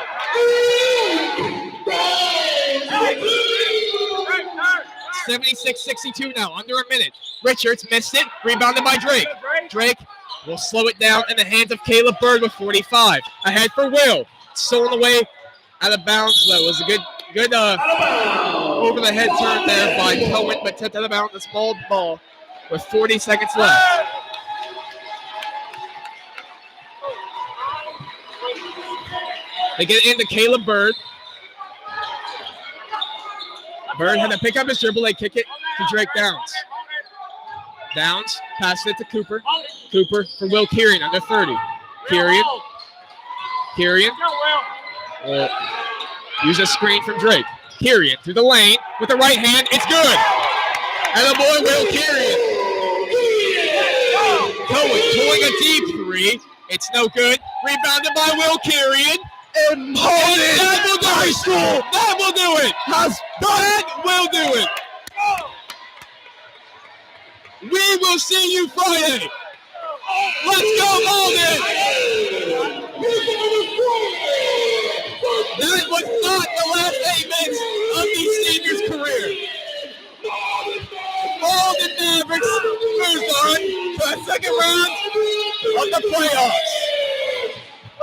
76-62 now, under a minute. Richards missed it, rebounded by Drake. Drake will slow it down in the hands of Caleb Bird with 45. Ahead for Will. Stolen away out of bounds. That was a good over-the-head turn there by Cohen, but tipped out of bounds. A small ball with 40 seconds left. They get into Caleb Bird. Bird had to pick up his dribble. They kick it to Drake Downs. Downs passes it to Cooper. Cooper for Will Kieran under 30. Kieran Kyrian. Use a screen from Drake. Kyrian through the lane with the right hand. It's good. And the boy Will Kyrian. Cohen pulling a deep three. It's no good. Rebounded by Will Kyrian. And Mauldin That will do High it. School That will do it. That will do it. We will see you Friday. Let's go, Mauldin. That was not the last 8 minutes of these seniors' career. Mauldin Mavericks moves on to the second round of the playoffs.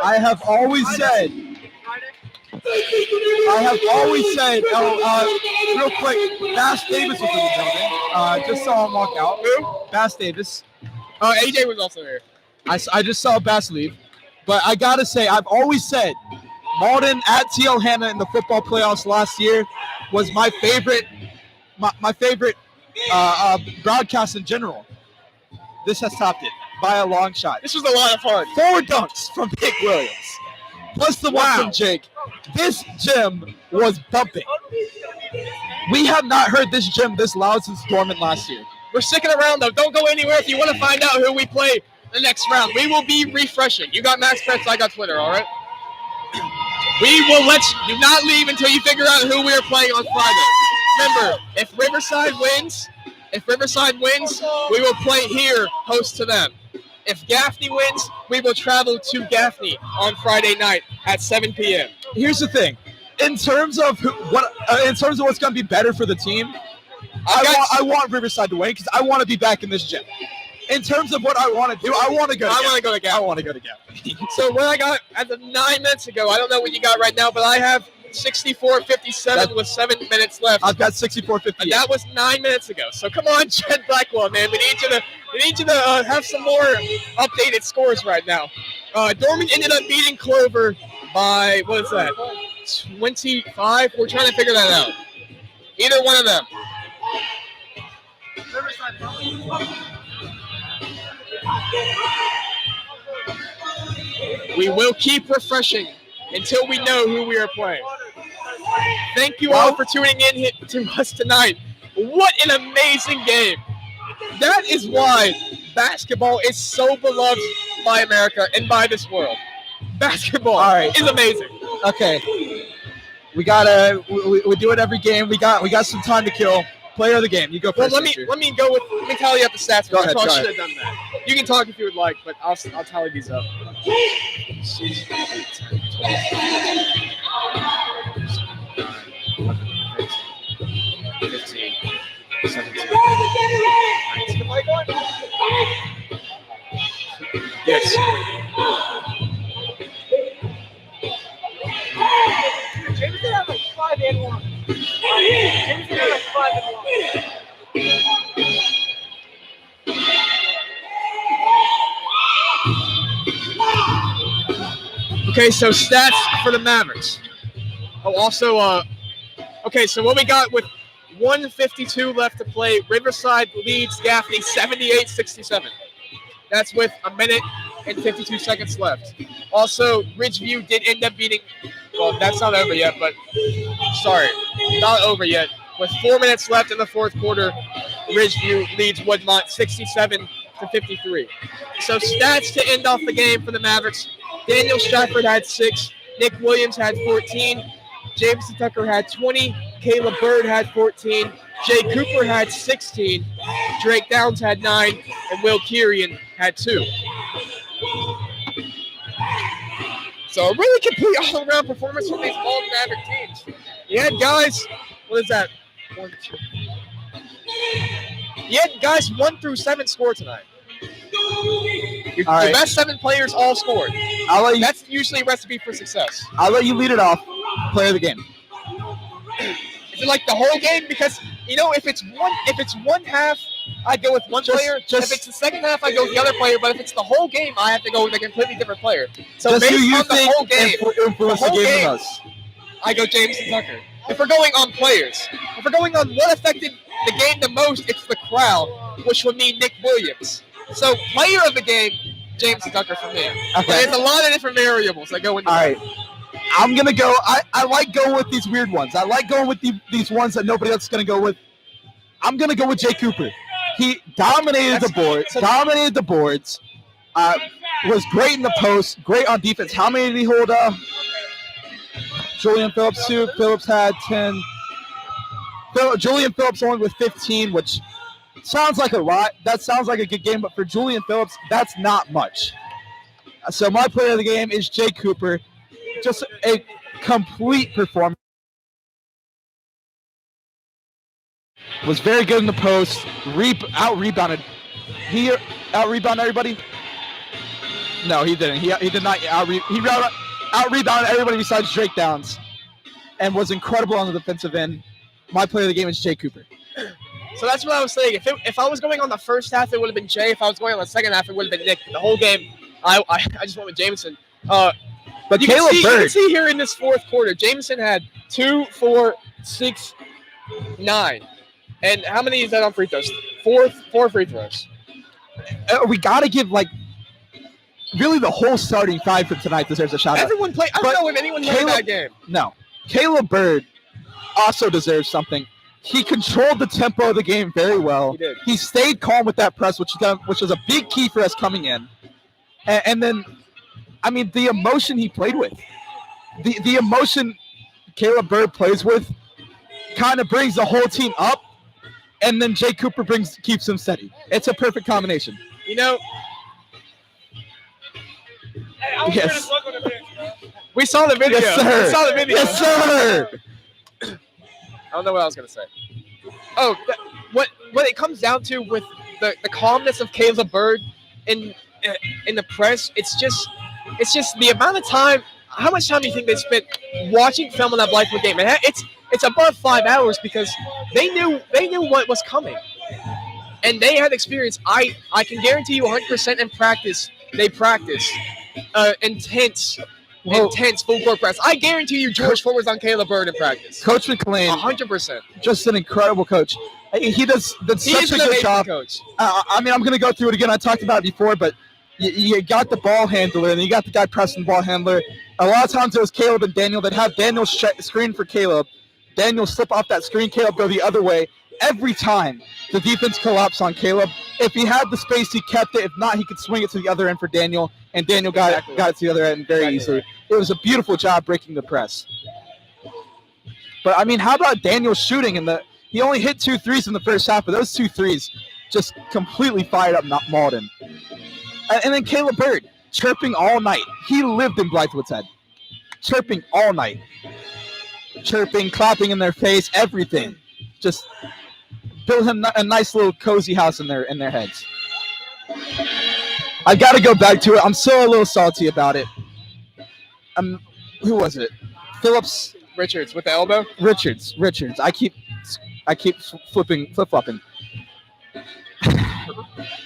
I have always said, real quick, Bass Davis was in the building. Just saw him walk out. Who? Bass Davis. AJ was also there. I just saw Bass leave. But I got to say, I've always said, Mauldin at TL Hanna in the football playoffs last year was my favorite broadcast in general. This has topped it by a long shot. This was a lot of fun. 4 dunks from Nick Williams, plus the one from Jake. This gym was bumping. We have not heard this gym this loud since Dorman last year. We're sticking around, though. Don't go anywhere if you want to find out who we play the next round. We will be refreshing. You got Max Pets, I got Twitter, all right? We will let you not leave until you figure out who we are playing on Friday. Remember, if Riverside wins, we will play here, host to them. If Gaffney wins, we will travel to Gaffney on Friday night at 7 p.m. Here's the thing: in terms of what's going to be better for the team, I want Riverside to win because I want to be back in this gym. In terms of what I want to do, I want to go to Gaffney. So what I got as of 9 minutes ago, I don't know what you got right now, but I have 64-57 with 7 minutes left. I've got 64-58. And that was 9 minutes ago. So come on, Jed Blackwell, man. We need you to have some more updated scores right now. Dorman ended up beating Clover by, what is that, 25? We're trying to figure that out. Either one of them. We will keep refreshing until we know who we are playing. Thank you all for tuning in to us tonight. What an amazing game. That is why basketball is so beloved by America and by this world. Basketball is amazing. Okay. We do it every game. We got some time to kill. Player of the game. You go first. Well, let me tally up the stats. Go ahead. I should have done that. You can talk if you would like, but I'll tally these up. 6, 8, 10, 12, 15, 17, 19. Yes. James did have like 5 and 1. James did have like 5 and 1. Okay, so stats for the Mavericks. Oh, also, okay, so what we got with 1:52 left to play, Riverside leads Gaffney 78-67. That's with 1 minute and 52 seconds left. Also, Ridgeview did end up beating, well, that's not over yet, but sorry, not over yet. With 4 minutes left in the fourth quarter, Ridgeview leads Woodmont 67-53. So stats to end off the game for the Mavericks. Daniel Stratford had 6, Nick Williams had 14, Jameson Tucker had 20, Caleb Bird had 14, Jay Cooper had 16, Drake Downs had 9, and Will Kyrian had 2. So a really complete all-around performance from these Mauldin Maverick teams. You had guys, what is that? 1, 2. You had guys 1 through 7 score tonight. Your best 7 players all scored. That's usually a recipe for success. I'll let you lead it off. Player of the game. Is it like the whole game? Because if it's one half, I'd go with one player. If it's the second half, I go with the other player. But if it's the whole game, I have to go with a completely different player. So based on the whole game, I go Jameson Tucker. If we're going on players, if we're going on what affected the game the most, it's the crowd, which would mean Nick Williams. So player of the game, James Tucker for me. Okay. But it's a lot of different variables that go into All that. right. I'm going to go. I like going with these weird ones. I like going with these ones that nobody else is going to go with. I'm going to go with Jay Cooper. He dominated the boards. Was great in the post. Great on defense. How many did he hold up? Julian Phillips, 2. Phillips had 10. Julian Phillips only with 15, which sounds like a lot. That sounds like a good game, but for Julian Phillips, that's not much. So my player of the game is Jay Cooper. Just a complete performance. Was very good in the post. Out-rebounded. He out-rebounded everybody? No, he didn't. He did not out-rebounded everybody besides Drake Downs and was incredible on the defensive end. My player of the game is Jay Cooper. So that's what I was saying. If I was going on the first half, it would have been Jay. If I was going on the second half, it would have been Nick. The whole game, I just went with Jameson. But you Caleb can Bird. see here in this fourth quarter, Jameson had 2, 4, 6, 9. And how many is that on free throws? Four free throws. We got to give, really the whole starting five for tonight deserves a shout out. Everyone played. I don't know if anyone played that game. No. Caleb Bird also deserves something. He controlled the tempo of the game very well. He did. He stayed calm with that press, which was a big key for us coming in. And then, the emotion he played with, the emotion Caleb Bird plays with kind of brings the whole team up, and then Jay Cooper keeps them steady. It's a perfect combination. Yes. We saw the video. Yes, sir. We saw the video. Yes, sir. I don't know what I was going to say. Oh, what it comes down to with the calmness of Caleb Bird in the press, it's just the amount of time. How much time do you think they spent watching film on that Blythewood game? And it's above 5 hours because they knew what was coming, and they had experience. I can guarantee you 100% in practice. They practice intense full court press. I guarantee you George Ford was on Caleb Bird in practice. Coach McLean, 100%. just an incredible coach. He does such a good job. Coach. I'm going to go through it again. I talked about it before, but you got the ball handler and you got the guy pressing the ball handler. A lot of times it was Caleb and Daniel that have Daniel screen for Caleb. Daniel slip off that screen, Caleb go the other way. Every time the defense collapsed on Caleb, if he had the space, he kept it. If not, he could swing it to the other end for Daniel, and Daniel got it to the other end very easily. It was a beautiful job breaking the press. But, how about Daniel shooting? He only hit 2 threes in the first half, but those 2 threes just completely fired up Mauldin. And then Caleb Bird, chirping all night. He lived in Blythewood's head. Chirping all night. Chirping, clapping in their face, everything. Just build him a nice little cozy house in their heads. I got to go back to it. I'm still a little salty about it. Who was it? Phillips. Richards with the elbow. Richards. I keep flip-flopping.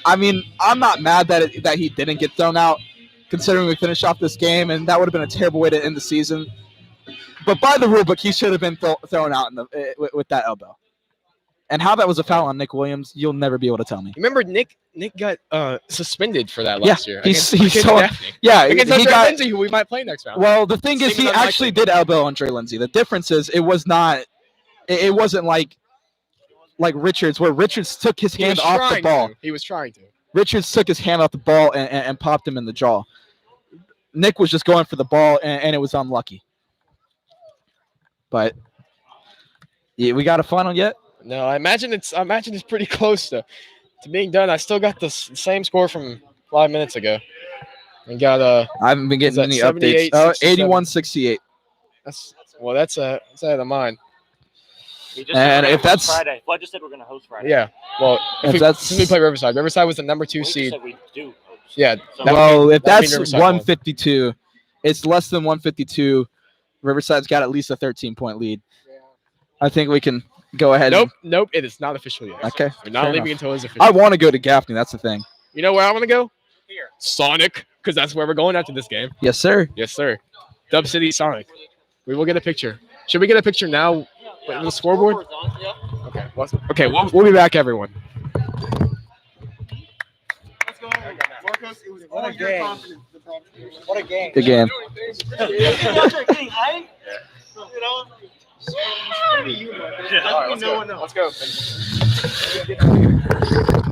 I'm not mad that he didn't get thrown out, considering we finished off this game, and that would have been a terrible way to end the season. But by the rule book, he should have been thrown out with that elbow. And how that was a foul on Nick Williams, you'll never be able to tell me. Remember, Nick got suspended for that last year. Against Andre Lindsay, who we might play next round. Well, the thing is, he actually did elbow Andre Lindsay. The difference is, it wasn't like Richards, where Richards took his hand off the ball. He was trying to. Richards took his hand off the ball and popped him in the jaw. Nick was just going for the ball, and it was unlucky. But we got a final yet? No, I imagine it's pretty close to being done. I still got the same score from 5 minutes ago. We got I haven't been getting any updates. 81-68. That's ahead of mine. And if that's Friday, well, I just said we're gonna host Friday. Yeah. Well, since we play Riverside. Riverside was the number 2 seed. Said we do host. Yeah. If that's 152, it's less than 152. Riverside's got at least a 13-point lead. I think we can go ahead. Nope. It is not official yet. Okay. We're not leaving until it's official. I want to go to Gaffney. That's the thing. You know where I want to go? Here. Sonic, because that's where we're going after this game. Yes, sir. Yes, sir. Dub City Sonic. We will get a picture. Should we get a picture now with the scoreboard? Okay. Okay. We'll be back, everyone. Let's go. because it was What a all your game. confidence. What a game. Good game. Y'all start getting hype, you know? Maybe you, man. Yeah, Definitely no one else. Let's go.